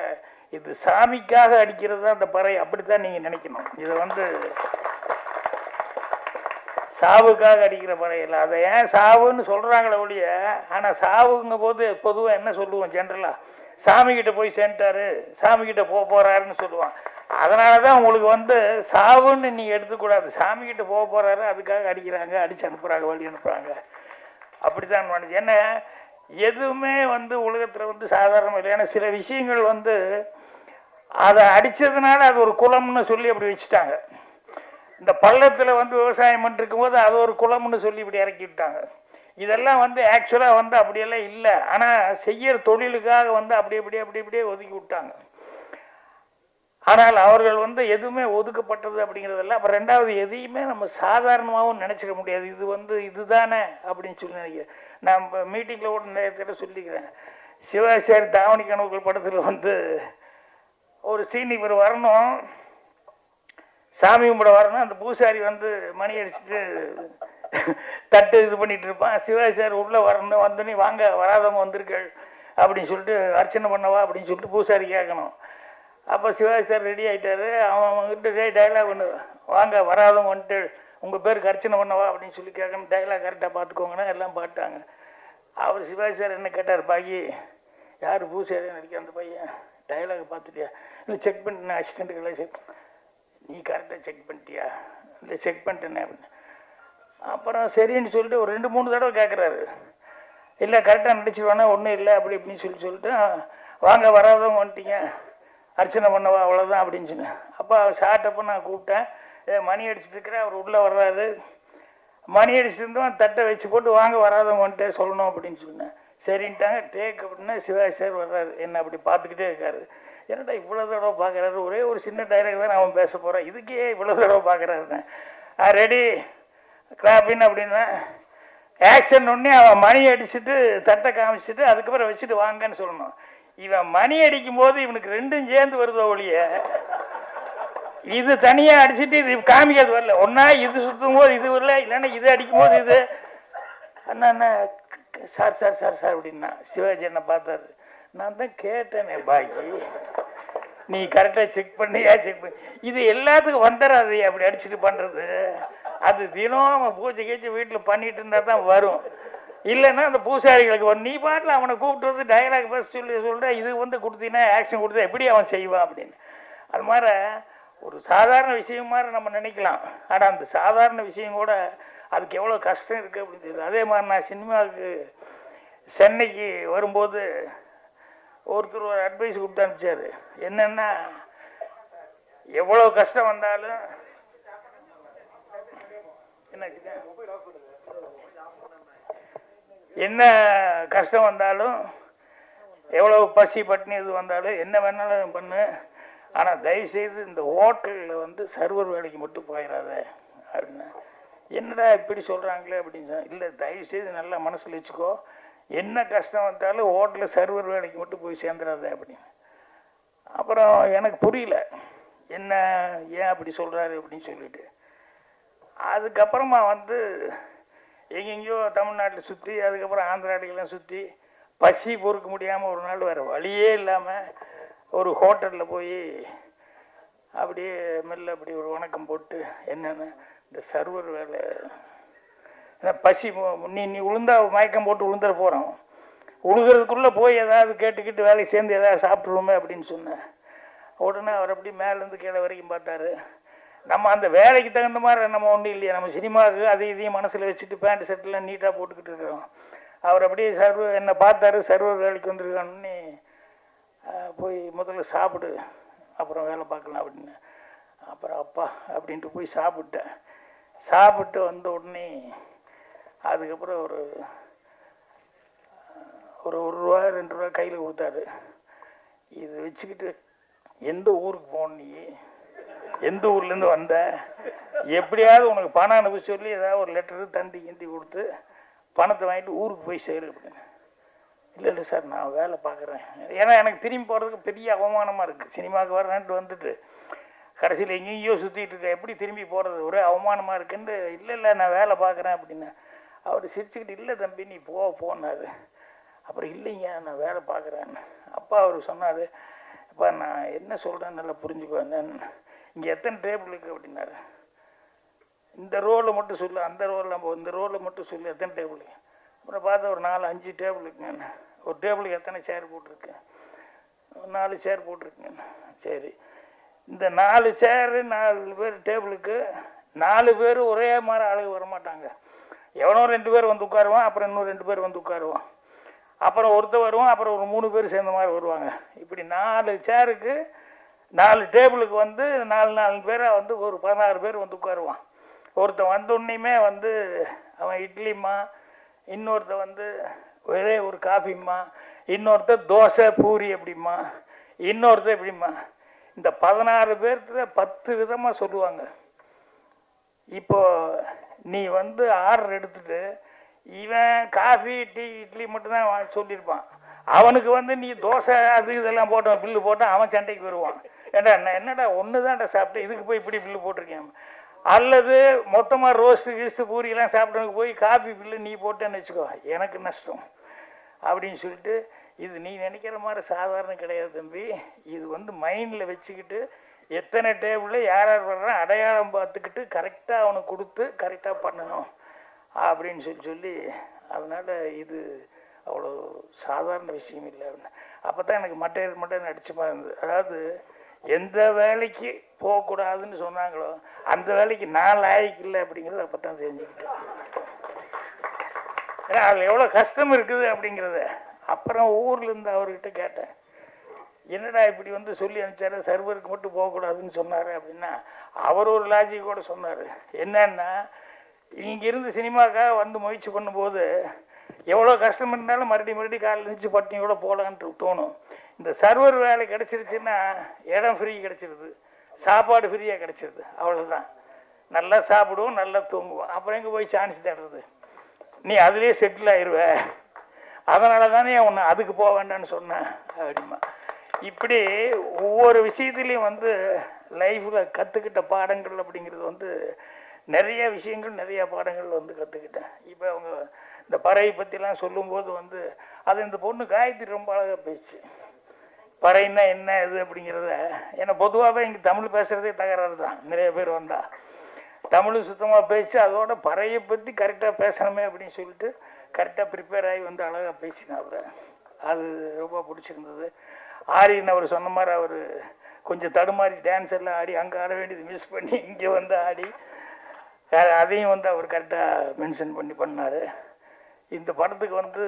இது சாமிக்காக அடிக்கிறது தான் அந்த பறை, அப்படித்தான் நீங்கள் நினைக்கணும். இதை வந்து சாவுக்காக அடிக்கிற பறை இல்லை. அதை ஏன் சாவுன்னு சொல்கிறாங்களே ஒழிய, ஆனால் சாவுங்க போது பொதுவாக என்ன சொல்லுவோம், ஜென்ரலாக சாமிக்கிட்ட போய் சேர்ந்துட்டாரு, சாமிக்கிட்ட போகிறாருன்னு சொல்லுவான். அதனால தான் உங்களுக்கு வந்து சாவுன்னு நீங்கள் எடுத்துக்கூடாது. சாமிக்கிட்ட போகிறாரு அதுக்காக அடிக்கிறாங்க, அடித்து அனுப்புகிறாங்க, வழி அனுப்புகிறாங்க, அப்படி தான் நினைச்சு. ஏன்னா எதுவுமே வந்து உலகத்தில் வந்து சாதாரணம் இல்லை. ஏன்னா சில விஷயங்கள் வந்து அதை அடித்ததுனால அது ஒரு குலம்னு சொல்லி அப்படி வச்சுட்டாங்க. இந்த பள்ளத்தில் வந்து விவசாயம் பண்ணிருக்கும் போது அது ஒரு குலம்னு சொல்லி இப்படி இறக்கி விட்டாங்க. இதெல்லாம் வந்து ஆக்சுவலாக வந்து அப்படியெல்லாம் இல்லை. ஆனால் செய்கிற தொழிலுக்காக வந்து அப்படியே ஒதுக்கி விட்டாங்க. ஆனால் அவர்கள் வந்து எதுவுமே ஒதுக்கப்பட்டது அப்படிங்கிறதெல்லாம். அப்புறம் 2வது எதையுமே நம்ம சாதாரணமாகவும் நினச்சிக்க முடியாது. இது வந்து இதுதானே அப்படின்னு சொல்லி நினைக்கிறேன். நான் இப்போ மீட்டிங்கில் கூட நேரத்தில் சொல்லிக்கிறேன். சிவாச்சாரி தாவணி கனவுகள் படத்தில் வந்து ஒரு சீன் இவர் வரணும், சாமி கும்பிட வரணும். அந்த பூசாரி வந்து மணி அடிச்சுட்டு தட்டு இது பண்ணிகிட்டு இருப்பான். சிவாச்சாரி உள்ளே வரணும், வந்து நீ வாங்க வராதவங்க வந்திருக்கள் அப்படின்னு சொல்லிட்டு அர்ச்சனை பண்ணவா அப்படின்னு சொல்லிட்டு பூசாரி கேட்கணும். அப்போ சிவாஜி சார் ரெடி ஆகிட்டாரு. அவன்கிட்ட டைலாக் ஒன்று, வாங்க வராதவங்க வந்துட்டு உங்கள் பேருக்கு அர்ச்சனை பண்ணவா அப்படின்னு சொல்லி கேட்கணும். டைலாக் கரெக்டாக பார்த்துக்கோங்கன்னா எல்லாம் பாட்டாங்க. அவர் சிவாஜி சார் என்ன கேட்டார், பாக்கி யார் பூசாரி நடிக்க அந்த பையன் டைலாக் பார்த்துட்டியா, இல்லை செக் பண்ணிட்டேன் அசிஸ்டண்ட்டுக்கெல்லாம் செக், நீ கரெக்டாக செக் பண்ணிட்டியா, இல்லை செக் பண்ணிட்டேனே அப்படின்னு. அப்புறம் சரின்னு சொல்லிட்டு ஒரு 2-3 தடவை கேட்குறாரு. இல்லை கரெக்டாக நடிச்சிருவானா, ஒன்றும் இல்லை அப்படி இப்படின்னு சொல்லிட்டு வாங்க வராதவங்க வந்துட்டீங்க அர்ச்சனை பண்ணவா அவ்வளோதான் அப்படின்னு சொன்னேன். அப்போ ஷார்ட்டப்போ நான் கூப்பிட்டேன். மணி அடிச்சுட்டு இருக்கிறேன், அவர் உள்ளே வர்றாரு. மணி அடிச்சுட்டு இருந்தோம், தட்டை வச்சு போட்டு வாங்க வராதவங்க வந்துட்டு சொல்லணும் அப்படின்னு சொன்னேன். சரின்ட்டாங்க. டேக் அப்படின்னா சிவாஜி சார் வர்றாரு, என்ன அப்படி பார்த்துக்கிட்டே இருக்காரு. என்னடா இவ்வளோ தடவை பார்க்குறாரு, ஒரே ஒரு சின்ன டைலாக் தான் அவன் பேச போகிறான், இதுக்கே இவ்வளோ தடவை பார்க்குறாருன்னு. ரெடி கிளாப்பின் அப்படின்னா ஆக்ஷன் ஒன்றே அவன் மணி அடிச்சுட்டு தட்டை காமிச்சிட்டு அதுக்கப்புறம் வச்சுட்டு வாங்கன்னு சொல்லணும். இவன் மணி அடிக்கும் போது இவனுக்கு 2ம் சேர்ந்து வருதோ ஒழிய இது தனியாக அடிச்சுட்டு இது காமிக்காது வரல. ஒன்றா இது சுற்றும் போது இது வரல, இல்லைன்னா இது அடிக்கும் போது இது. அண்ணா சார் சார் சார் சார் அப்படின்னா சிவாஜி என்ன பார்த்தாரு. நான் தான் கேட்டேனே பாக்கி, நீ கரெக்டாக செக் பண்ணியா செக் பண்ணி, இது எல்லாத்துக்கும் வந்துடாது அப்படி அடிச்சுட்டு பண்ணுறது. அது தினம் பூஜை கீச்சு வீட்டில் பண்ணிட்டு இருந்தால் தான் வரும். இல்லைன்னா அந்த பூசாரிகளுக்கு வரும். நீ பாட்டில் அவனை கூப்பிட்டு வந்து டைலாக் பேச சொல்கிற இது வந்து கொடுத்தீங்கன்னா ஆக்ஷன் கொடுத்தா எப்படி அவன் செய்வான் அப்படின்னு. அது மாதிரி ஒரு சாதாரண விஷயம் மாதிரி நம்ம நினைக்கலாம். ஆனால் அந்த சாதாரண விஷயம் கூட அதுக்கு எவ்வளோ கஷ்டம் இருக்குது அப்படின்னு. அதே மாதிரி நான் சினிமாவுக்கு சென்னைக்கு வரும்போது ஒருத்தர் ஒரு அட்வைஸ் கொடுத்து அனுப்பிச்சாரு. என்னன்னா, எவ்வளோ கஷ்டம் வந்தாலும் என்ன கஷ்டம் வந்தாலும், எவ்வளோ பசி பட்டினி இது வந்தாலும், என்ன வேணாலும் பண்ணு, ஆனால் தயவுசெய்து இந்த ஹோட்டலில் வந்து சர்வர் வேலைக்கு மட்டும் போயிடாத அப்படின்னா. என்னடா இப்படி சொல்கிறாங்களே அப்படின்னு. இல்லை, தயவுசெய்து நல்லா மனசில் வச்சுக்கோ, என்ன கஷ்டம் வந்தாலும் ஹோட்டலில் சர்வர் வேலைக்கு மட்டும் போய் சேர்ந்துடாத அப்படின்னு. அப்புறம் எனக்கு புரியல, என்ன ஏன் அப்படி சொல்கிறாரு அப்படின்னு சொல்லிட்டு. அதுக்கப்புறமா வந்து எங்கெங்கேயோ தமிழ்நாட்டில் சுற்றி, அதுக்கப்புறம் ஆந்திராடிக்கெல்லாம் சுற்றி, பசி பொறுக்க முடியாமல் ஒரு நாள் வேறு வழியே இல்லாமல் ஒரு ஹோட்டலில் போய் அப்படியே மெல்ல அப்படி ஒரு வணக்கம் போட்டு, என்னென்ன இந்த சர்வர் வேலை, ஏன்னா பசி நீ உளுந்தா மயக்கம் போட்டு உளுந்துட போகிறோம், உழுகிறதுக்குள்ளே போய் ஏதாவது கேட்டுக்கிட்டு வேலைக்கு சேர்ந்து ஏதாவது சாப்பிட்ருவோமே அப்படின்னு சொன்னேன். உடனே அவர் அப்படி மேலேருந்து கீழே வரைக்கும் பார்த்தாரு. நம்ம அந்த வேலைக்கு தகுந்த மாதிரி நம்ம ஒன்றும் இல்லையா, நம்ம சினிமாவுக்கு அதையும் இதையும் மனசில் வச்சுட்டு பேண்ட் ஷர்ட்லாம் நீட்டாக போட்டுக்கிட்டு இருக்கிறோம். அவர் அப்படியே என்னை பார்த்தாரு, சர்வர் வேலைக்கு வந்துருக்கான்னு, போய் முதல்ல சாப்பிடு அப்புறம் வேலை பார்க்கலாம் அப்படின்னு. அப்புறம் அப்பா அப்படின்ட்டு போய் சாப்பிட்டேன். சாப்பிட்டு வந்த உடனே அதுக்கப்புறம் ஒரு ரூபா 2 ரூபா கையில் கொடுத்தாரு. இது வச்சுக்கிட்டு எந்த ஊருக்கு போகணும், நீ எந்த ஊர்லேருந்து வந்த, எப்படியாவது உனக்கு பணம் அனுப்ப சொல்லி ஏதாவது ஒரு லெட்டரு தந்தி கிந்தி கொடுத்து பணத்தை வாங்கிட்டு ஊருக்கு போய் சேரு அப்படின்னு. இல்லை சார், நான் வேலை பார்க்குறேன். ஏன்னா எனக்கு திரும்பி போகிறதுக்கு பெரிய அவமானமாக இருக்குது. சினிமாவுக்கு வரேன்ட்டு வந்துட்டு கடைசியில் எங்கேயோ சுற்றிட்டு இருக்க, எப்படி திரும்பி போகிறது, ஒரே அவமானமாக இருக்குன்னு. இல்லை நான் வேலை பார்க்குறேன் அப்படின்னு. அவர் சிரிச்சுக்கிட்டு, இல்லை தம்பி நீ போனார். அப்புறம் இல்லைங்க நான் வேலை பார்க்குறேன்னு. அப்பா அவர் சொன்னார், அப்பா நான் என்ன சொல்கிறேன்னு நல்லா புரிஞ்சுக்குவேன், இங்கே எத்தனை டேபிள் இருக்குது அப்படின்னாரு. இந்த ரோவில் மட்டும் சொல்லு, அந்த ரோவில் நம்ம இந்த ரோவில் மட்டும் சொல்லு எத்தனை டேபிள். அப்புறம் பார்த்தா ஒரு 4-5 டேபிள் இருக்குங்க. ஒரு டேபிளுக்கு எத்தனை சேர் போட்டிருக்கு, 4 சேர் போட்டிருக்குங்க. சரி, இந்த 4 சேரு 4 பேர் டேபிளுக்கு 4 பேர் ஒரே மாதிரி அழகு வரமாட்டாங்க. எவனோ 2 பேர் வந்து உட்காருவான், அப்புறம் இன்னும் 2 பேர் வந்து உட்காருவான், அப்புறம் ஒருத்தர் வருவான், அப்புறம் ஒரு 3 பேர் சேர்ந்த மாதிரி வருவாங்க. இப்படி 4 சேருக்கு 4 டேபிளுக்கு வந்து 4 பேராக வந்து ஒரு 16 பேர் வந்து உட்காருவான். ஒருத்தன் வந்தோடனேயுமே வந்து அவன் இட்லிம்மா, இன்னொருத்தன் வந்து ஒரே ஒரு காஃபிம்மா, இன்னொருத்தர் தோசை பூரி அப்படிம்மா, இன்னொருத்தர் எப்படிம்மா. இந்த 16 பேர்த்துல 10 விதமாக சொல்லுவாங்க. இப்போ நீ வந்து ஆர்டர் எடுத்துட்டு இவன் காஃபி டீ இட்லி மட்டும்தான் சொல்லியிருப்பான். அவனுக்கு வந்து நீ தோசை அது இதெல்லாம் போட்டான், பில்லு போட்டான், அவன் சண்டைக்கு வருவான். ஏண்டா என்னடா ஒன்று தான்டா சாப்பிட்டேன், இதுக்கு போய் இப்படி பில்லு போட்டிருக்கேன். அல்லது மொத்தமாக ரோஸ்ட்டு கீஸ்ட்டு பூரியெல்லாம் சாப்பிட்டவனுக்கு போய் காஃபி பில்லு நீ போட்டேன்னு வச்சுக்கோ, எனக்கு நஷ்டம் அப்படின்னு சொல்லிட்டு. இது நீ நினைக்கிற மாதிரி சாதாரணம் கிடையாது தம்பி. இது வந்து மைண்டில் வச்சுக்கிட்டு எத்தனை டேபிளில் யார் வர்றான் அடையாளம் பார்த்துக்கிட்டு கரெக்டாக அவனுக்கு கொடுத்து கரெக்டாக பண்ணணும் அப்படின்னு சொல்லி. அதனால் இது அவ்வளோ சாதாரண விஷயம் இல்லை அப்படின்னு. அப்போ தான் எனக்கு மட்டையர் அடிச்சு மாதிரி இருந்தது. அதாவது எந்த வேலைக்கு போகக்கூடாதுன்னு சொன்னாங்களோ அந்த வேலைக்கு நான் லாய்க்கு இல்லை அப்படிங்கிறது அப்போ தான் தெரிஞ்சுக்கிட்டேன். ஏன்னா அதில் எவ்வளோ கஷ்டம் இருக்குது அப்படிங்கிறத. அப்புறம் ஊர்லேருந்து அவர்கிட்ட கேட்டேன், என்னடா இப்படி வந்து சொல்லி அனுப்பிச்சாரு, சர்வருக்கு மட்டும் போகக்கூடாதுன்னு சொன்னார் அப்படின்னா. அவர் ஒரு லாஜிக்கோட சொன்னார். என்னன்னா, இங்கேருந்து சினிமாக்காக வந்து முயற்சி பண்ணும்போது எவ்வளோ கஷ்டம் இருந்தாலும் மறுபடியும் காலையில் இருந்துச்சு பட்டினியோட போகலான்ட்டு தோணும். இந்த சர்வர் வேலை கிடச்சிருச்சுன்னா இடம் ஃப்ரீ கிடச்சிருது, சாப்பாடு ஃப்ரீயாக கிடச்சிருது, அவ்வளோதான். நல்லா சாப்பிடுவோம், நல்லா தூங்குவோம், அப்புறம் எங்கே போய் சான்ஸ் தேடுறது, நீ அதுலேயே செட்டில் ஆயிடுவ, அதனால தானே உன்னை அதுக்கு போக வேண்டாம்னு சொன்னேன் அப்படிமா. இப்படி ஒவ்வொரு விஷயத்துலேயும் வந்து லைஃப்பில் கற்றுக்கிட்ட பாடங்கள் அப்படிங்கிறது வந்து நிறைய விஷயங்கள், நிறைய பாடங்கள் வந்து கற்றுக்கிட்டேன். இப்போ அவங்க இந்த பறை பற்றிலாம் சொல்லும்போது வந்து அது இந்த பொண்ணு காயத்ரி ரொம்ப அழகாக பேச்சு. பறைன்னா என்ன இது அப்படிங்கிறத. ஏன்னா பொதுவாகவே இங்கே தமிழ் பேசுகிறதே தகராறு தான். நிறைய பேர் வந்தால் தமிழ் சுத்தமாக பேச்சு, அதோட பறையை பற்றி கரெக்டாக பேசணுமே அப்படின்னு சொல்லிட்டு கரெக்டாக ப்ரிப்பேர் ஆகி வந்து அழகாக பேசினா அவர். அது ரொம்ப பிடிச்சிருந்தது. ஆரின்னு அவர் சொன்ன மாதிரி அவர் கொஞ்சம் தடுமாறி டான்ஸ் எல்லாம் ஆடி அங்கே ஆட வேண்டியது மிஸ் பண்ணி இங்கே வந்து ஆடி அதையும் வந்து அவர் கரெக்டாக மென்ஷன் பண்ணி பண்ணார். இந்த படத்துக்கு வந்து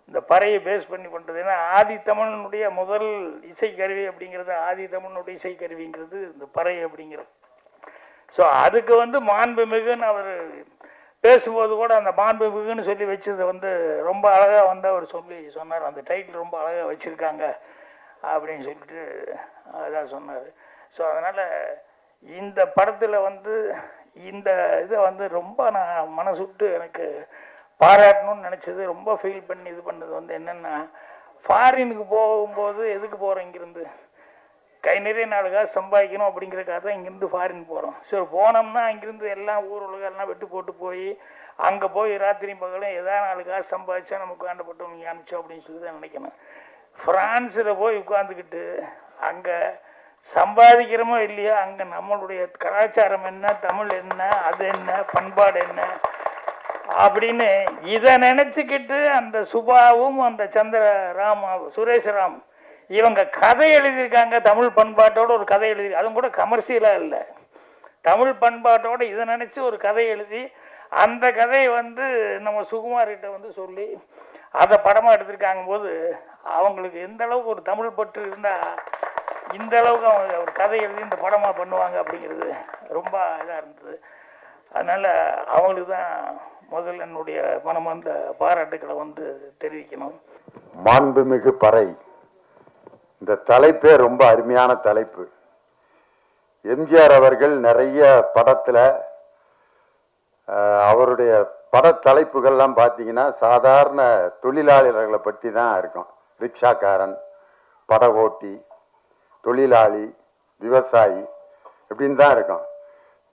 இந்த பறையை பேஸ் பண்ணி பண்ணுறது. ஏன்னா ஆதி தமிழனுடைய முதல் இசைக்கருவி அப்படிங்கிறது, ஆதி தமிழனுடைய இசைக்கருவிங்கிறது இந்த பறை அப்படிங்கிறது. ஸோ அதுக்கு வந்து மாண்புமிகுன்னு அவர் பேசும்போது கூட அந்த மாண்புமிகுன்னு சொல்லி வச்சது வந்து ரொம்ப அழகாக வந்து அவர் சொன்னார். அந்த டைட்டில் ரொம்ப அழகாக வச்சுருக்காங்க அப்படின்னு சொல்லிட்டு அதான் சொன்னார். ஸோ அதனால் இந்த படத்தில் வந்து இந்த இதை வந்து ரொம்ப நான் மனசுட்டு எனக்கு பாராட்டணும்னு நினச்சது, ரொம்ப ஃபீல் பண்ணி இது பண்ணது வந்து என்னென்னா, ஃபாரினுக்கு போகும்போது எதுக்கு போகிறோம், இங்கேருந்து கை நிறைய 4 காசு சம்பாதிக்கணும் அப்படிங்கிறக்காக தான் இங்கேருந்து ஃபாரின் போகிறோம். ஸோ போனோம்னா அங்கேருந்து எல்லாம் ஊர் உலகெல்லாம் வெட்டு போட்டு போய் அங்கே போய் ராத்திரி பகலும் ஏதாவது 4 காசு சம்பாதிச்சா நமக்கு வேண்டப்பட்டவங்க அனுப்பிச்சோம் அப்படின்னு சொல்லி தான் நினைக்கணும். ஃப்ரான்ஸில் போய் உட்காந்துக்கிட்டு அங்கே சம்பாதிக்கிறோமோ இல்லையோ, அங்கே நம்மளுடைய கலாச்சாரம் என்ன, தமிழ் என்ன, அது என்ன, பண்பாடு என்ன அப்படின்னு இதை நினச்சிக்கிட்டு அந்த சுபாவும் அந்த சந்திரராம் சுரேஷ்ராம் இவங்க கதை எழுதியிருக்காங்க. தமிழ் பண்பாட்டோட ஒரு கதை எழுதி, அதுவும் கூட கமர்ஷியலாக இல்லை, தமிழ் பண்பாட்டோட இதை நினச்சி ஒரு கதை எழுதி அந்த கதையை வந்து நம்ம சுகுமார்கிட்ட வந்து சொல்லி அதை படமாக எடுத்திருக்காங்க போது அவங்களுக்கு எந்த அளவுக்கு ஒரு தமிழ் பற்று இருந்தால் இந்த அளவுக்கு அவங்க ஒரு கதை எழுதி இந்த படமாக பண்ணுவாங்க அப்படிங்கிறது ரொம்ப இதாக இருந்தது. அதனால் அவங்களுக்கு தான் முதல்ல என்னுடைய மனமார்ந்த பாராட்டுக்களை வந்து தெரிவிக்கணும். மாண்புமிகு பறை, இந்த தலைப்பே ரொம்ப அருமையான தலைப்பு. எம்ஜிஆர் அவர்கள் நிறைய படத்துல அவருடைய பட தலைப்புகள்லாம் பார்த்தீங்கன்னா சாதாரண தொழிலாளர்களை பற்றி தான் இருக்கும். ரிக்ஷாக்காரன், பட ஓட்டி, தொழிலாளி, விவசாயி இப்படின்னு தான் இருக்கும்.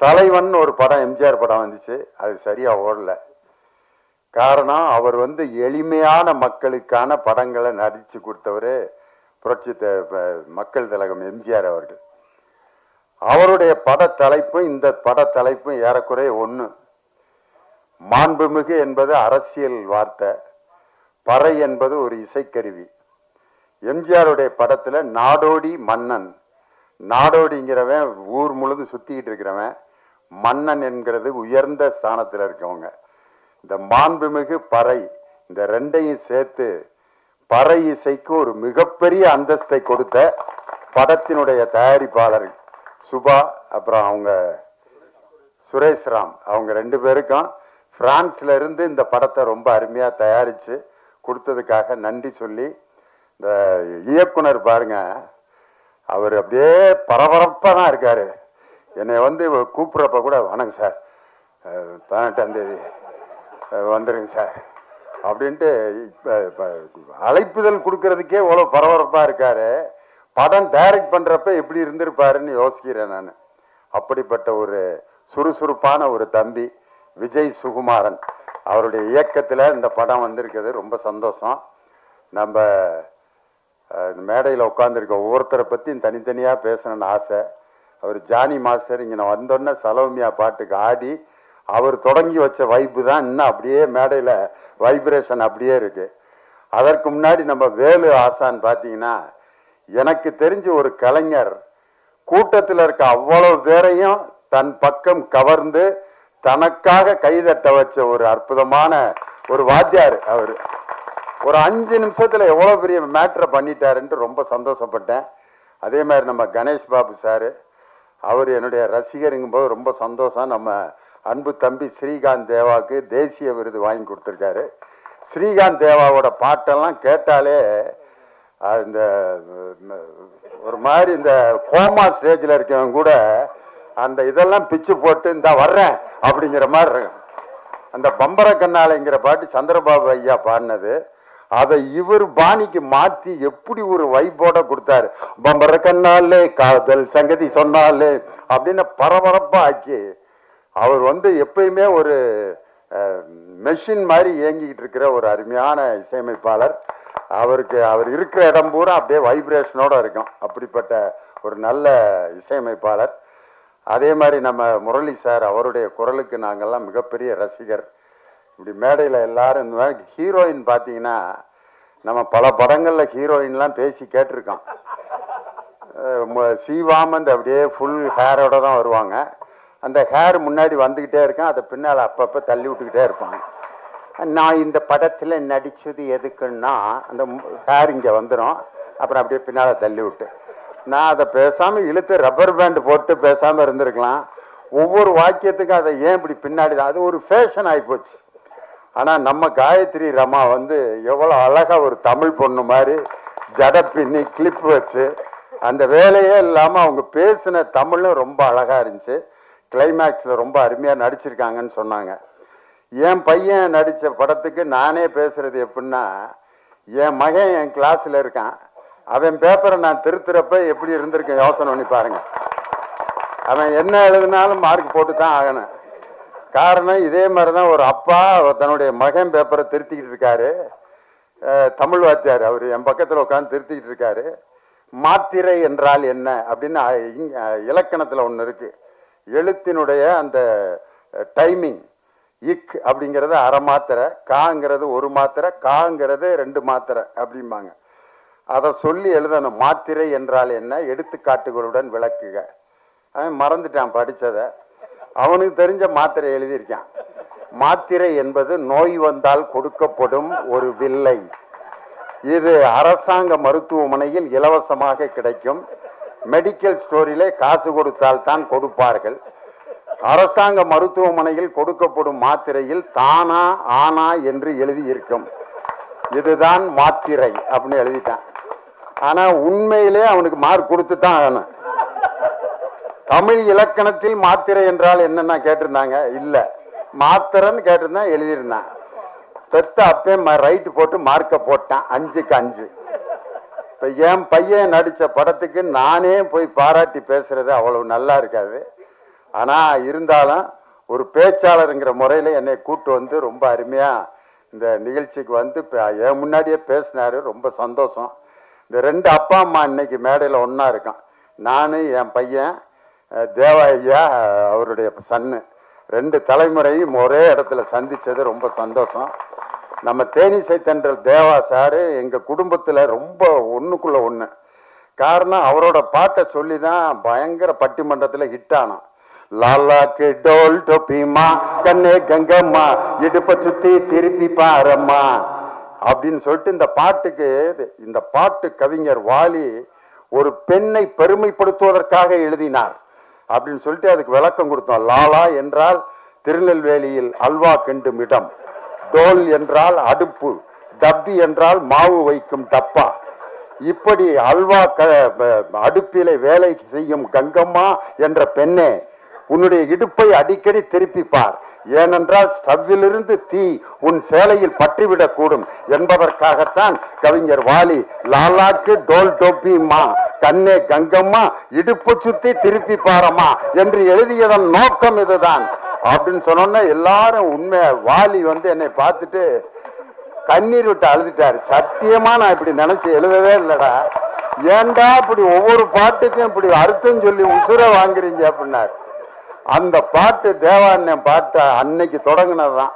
தலைவன் ஒரு படம் எம்ஜிஆர் படம் வந்துச்சு, அது சரியா ஓடல. காரணம், அவர் வந்து எளிமையான மக்களுக்கான படங்களை நடிச்சு கொடுத்தவர் புரட்சி மக்கள் திலகம் எம்ஜிஆர் அவர்கள். அவருடைய பட தலைப்பும் இந்த பட தலைப்பும் ஏறக்குறைய ஒன்று. மாண்புமிகு என்பது அரசியல் வார்த்தை, பறை என்பது ஒரு இசைக்கருவி. எம்ஜிஆருடைய படத்துல நாடோடி மன்னன், நாடோடிங்கிறவன் ஊர் முழுதும் சுத்திக்கிட்டு இருக்கிறவன், மன்னன் என்கிறது உயர்ந்த ஸ்தானத்தில் இருக்கவங்க. இந்த மாண்புமிகு பறை, இந்த ரெண்டையும் சேர்த்து பறை இசைக்கு ஒரு மிகப்பெரிய அந்தஸ்தை கொடுத்த படத்தினுடைய தயாரிப்பாளர் சுபா, அப்புறம் அவங்க சுரேஷ்ராம், அவங்க 2 பேருக்கும் பிரான்ஸ்ல இருந்து இந்த படத்தை ரொம்ப அருமையா தயாரிச்சு கொடுத்ததுக்காக நன்றி சொல்லி, இந்த இயக்குனர் பாருங்க, அவர் அப்படியே பரபரப்பா தான் இருக்காரு. என்னை வந்து கூப்பிட்றப்ப கூட, வணக்கம் சார், 18ஆம் தேதி வந்துருங்க சார் அப்படின்ட்டு அழைப்புதல் கொடுக்கறதுக்கே எவ்வளோ பரபரப்பா இருக்காரு. படம் டைரக்ட் பண்றப்ப எப்படி இருந்திருப்பாருன்னு யோசிக்கிறேன் நான். அப்படிப்பட்ட ஒரு சுறுசுறுப்பான ஒரு தம்பி விஜய் சுகுமாரன் அவருடைய இயக்கத்தில் இந்த படம் வந்திருக்குது. ரொம்ப சந்தோஷம். நம்ம மேடையில் உட்காந்துருக்க ஒவ்வொருத்தரை பற்றியும் தனித்தனியாக பேசணும்னு ஆசை. அவர் ஜானி மாஸ்டர் இங்கே வந்தோடனே சலோமியா பாட்டுக்கு ஆடி அவர் தொடங்கி வச்ச வைப்பு தான் இன்னும் அப்படியே மேடையில் வைப்ரேஷன் அப்படியே இருக்கு. அதற்கு முன்னாடி நம்ம வேலு ஆசான் பார்த்தீங்கன்னா, எனக்கு தெரிஞ்ச ஒரு கலைஞர் கூட்டத்தில் இருக்க அவ்வளவு பேரையும் தன் பக்கம் கவர்ந்து தனக்காக கைதட்ட வச்ச ஒரு அற்புதமான ஒரு வாத்தியார். அவர் ஒரு 5 நிமிஷத்துல எவ்வளவு பெரிய மேட்ரை பண்ணிட்டாருன்ட்டு ரொம்ப சந்தோஷப்பட்டேன். அதே மாதிரி நம்ம கணேஷ் பாபு சாரு, அவர் என்னுடைய ரசிகருங்கும் போது ரொம்ப சந்தோஷம். நம்ம அன்பு தம்பி ஸ்ரீகாந்த் தேவாவுக்கு தேசிய விருது வாங்கி கொடுத்துருக்காரு. ஸ்ரீகாந்த் தேவாவோட பாட்டெல்லாம் கேட்டாலே இந்த ஒரு மாதிரி இந்த கோமா ஸ்டேஜில் இருக்கவங்க கூட அந்த இதெல்லாம் பிச்சு போட்டு இந்த வர்றேன் அப்படிங்கிற மாதிரி இருக்கும். அந்த பம்பர கண்ணாலைங்கிற பாட்டு சந்திரபாபு ஐயா பாடினது, அதை இவர் பாணிக்கு மாற்றி எப்படி ஒரு வைப்போட கொடுத்தாரு. பம்பர கண்ணாலே காதல் சங்கதி சொன்னாலே அப்படின்னு பரபரப்பா ஆக்கி, அவர் வந்து எப்பயுமே ஒரு மெஷின் மாதிரி இயங்கிக்கிட்டு இருக்கிற ஒரு அருமையான இசையமைப்பாளர். அவர் இருக்கிற இடம் பூரா அப்படியே வைப்ரேஷனோட இருக்கும். அப்படிப்பட்ட ஒரு நல்ல இசையமைப்பாளர். அதே மாதிரி நம்ம முரளி சார், அவருடைய குரலுக்கு நாங்கள்லாம் மிகப்பெரிய ரசிகர். இப்படி மேடையில் எல்லாரும் இந்த மாதிரி ஹீரோயின் பார்த்தீங்கன்னா, நம்ம பல படங்களில் ஹீரோயின்லாம் பேசி கேட்டிருக்கோம். சீவாமந்த் அப்படியே ஃபுல் ஹேரோட தான் வருவாங்க. அந்த ஹேர் முன்னாடி வந்துக்கிட்டே இருக்கும், அதை பின்னால் அப்பப்போ தள்ளி விட்டுக்கிட்டே இருப்பாங்க. நான் இந்த படத்துல நடிச்சது எதுக்குன்னா அந்த ஹேர் இங்க வந்துடும், அப்புறம் அப்படியே பின்னால தள்ளி விட்டு நான் அதை பேசாம இழுத்து ரப்பர் பேண்ட் போட்டு பேசாம இருந்திருக்கலாம். ஒவ்வொரு வாக்கியத்துக்கும் அதை ஏன் இப்படி பின்னாடி தான், அது ஒரு ஃபேஷன் ஆகிப்போச்சு. ஆனா நம்ம காயத்ரி ரமா வந்து எவ்வளவு அழகா ஒரு தமிழ் பொண்ணு மாதிரி ஜட பின்னி கிளிப் வச்சு அந்த வேலையே இல்லாம அவங்க பேசின தமிழும் ரொம்ப அழகா இருந்துச்சு. கிளைமேக்ஸ்ல ரொம்ப அருமையா நடிச்சிருக்காங்கன்னு சொன்னாங்க. என் பையன் நடிச்ச படத்துக்கு நானே பேசுறது எப்படின்னா, என் மகன் என் கிளாஸ்ல இருக்கான், அவன் பேப்பரை நான் திருத்துறப்ப எப்படி இருந்திருக்கேன் யோசனை பண்ணி பாருங்க. அவன் என்ன எழுதினாலும் மார்க் போட்டு தான் ஆகணும். காரணம் இதே மாதிரிதான் ஒரு அப்பா தன்னுடைய மகன் பேப்பரை திருத்திக்கிட்டு இருக்காரு. தமிழ் வாத்தியார் அவர் என் பக்கத்தில் உட்காந்து திருத்திக்கிட்டு இருக்காரு. மாத்திரை என்றால் என்ன அப்படின்னு இலக்கணத்தில் ஒன்று இருக்கு. எழுத்தினுடைய அந்த டைமிங், இக் அப்படிங்கிறது அரை மாத்திரை, காங்கிறது ஒரு மாத்திரை, காங்கிறது 2 மாத்திரை அப்படிம்பாங்க. அதை சொல்லி எழுதணும். மாத்திரை என்றால் என்ன, எடுத்துக்காட்டுகளுடன் விளக்குக. அவன் மறந்துட்டான் படித்ததை. அவனுக்கு தெரிஞ்ச மாத்திரை எழுதியிருக்கான். மாத்திரை என்பது நோய் வந்தால் கொடுக்கப்படும் ஒரு வில்லை. இது அரசாங்க மருத்துவமனையில் இலவசமாக கிடைக்கும். மெடிக்கல் ஸ்டோரிலே காசு கொடுத்தால் தான் கொடுப்பார்கள். அரசாங்க மருத்துவமனையில் கொடுக்கப்படும் மாத்திரையில் தானா ஆனா என்று எழுதி இருக்கும். இதுதான் மாத்திரை அப்படின்னு எழுதிட்டான். ஆனா உண்மையிலே அவனுக்கு மார்க் கொடுத்து தான் ஆகணும். தமிழ் இலக்கணத்தில் மாத்திரை என்றால் என்னன்னா கேட்டிருந்தாங்க, இல்ல மாத்திரைன்னு கேட்டிருந்தான், எழுதியிருந்தான். பெத்த அப்பே ரைட்டு போட்டு மார்க்க போட்டான் 5க்கு 5. இப்ப என் பையன் நடிச்ச படத்துக்கு நானே போய் பாராட்டி பேசுறது அவ்வளவு நல்லா இருக்காது. ஆனா இருந்தாலும் ஒரு பேச்சாளருங்கிற முறையில என்னை கூட்டு வந்து ரொம்ப அருமையா இந்த நிகழ்ச்சிக்கு வந்து என் முன்னாடியே பேசினாரு. ரொம்ப சந்தோஷம். இந்த 2 அப்பா அம்மா இன்னைக்கு மேடையில் ஒன்னா இருக்கான். நானு என் பையன் தேவா ஐயா அவருடைய சன்னு, 2 தலைமுறையும் ஒரே இடத்துல சந்திச்சது ரொம்ப சந்தோஷம். நம்ம தேனிசை தென்றல் தேவா சாரு எங்க குடும்பத்துல ரொம்ப ஒண்ணுக்குள்ள ஒண்ணு. காரணம் அவரோட பாட்டை சொல்லி தான் பயங்கர பட்டிமன்றத்துல ஹிட் ஆனான். லாலாக்கு டோல் டொப்பிமா கண்ணே கங்கம்மா இடுப்ப சுத்தி திருப்பி பாரம்மா அப்படின்னு சொல்லிட்டு இந்த பாட்டு கவிஞர் வாலி ஒரு பெண்ணை பெருமைப்படுத்துவதற்காக எழுதினார் அப்படின்னு சொல்லிட்டு அதுக்கு விளக்கம் கொடுத்தோம். லாலா என்றால் திருநெல்வேலியில் அல்வா கிண்டும் இடம், டோல் என்றால் அடுப்பு, டப்பி என்றால் மாவு வைக்கும் டப்பா. இப்படி அல்வா அடுப்பிலே வேலை செய்யும் கங்கம்மா என்ற பெண்ணே, உன்னுடைய இடுப்பை அடிக்கடி திருப்பி பார், ஏனென்றால் ஸ்டவ்விலிருந்து தீ உன் சேலையில் பற்றிவிடக் கூடும் என்பதற்காகத்தான் கவிஞர் வாலி லாலாக்கு டோல் டோப்பிமா கண்ணே கங்கம்மா இடுப்பு சுத்தி திருப்பி பாரம்மா என்று எழுதியதன் நோக்கம் இதுதான் அப்படின்னு சொன்னோன்னா எல்லாரும் உண்மை. வாலி வந்து என்னை பார்த்துட்டு கண்ணீர் விட்டு அழுதுட்டாரு. சத்தியமா நான் இப்படி நினைச்சு எழுதவே இல்லடா, ஏண்டா இப்படி ஒவ்வொரு பாட்டுக்கும் இப்படி அர்த்தம் சொல்லி உசுர வாங்குறீங்க அப்படின்னாரு. அந்த பாட்டு தேவாண்ணன் பாட்டு அன்னைக்கு தொடங்கினதுதான்.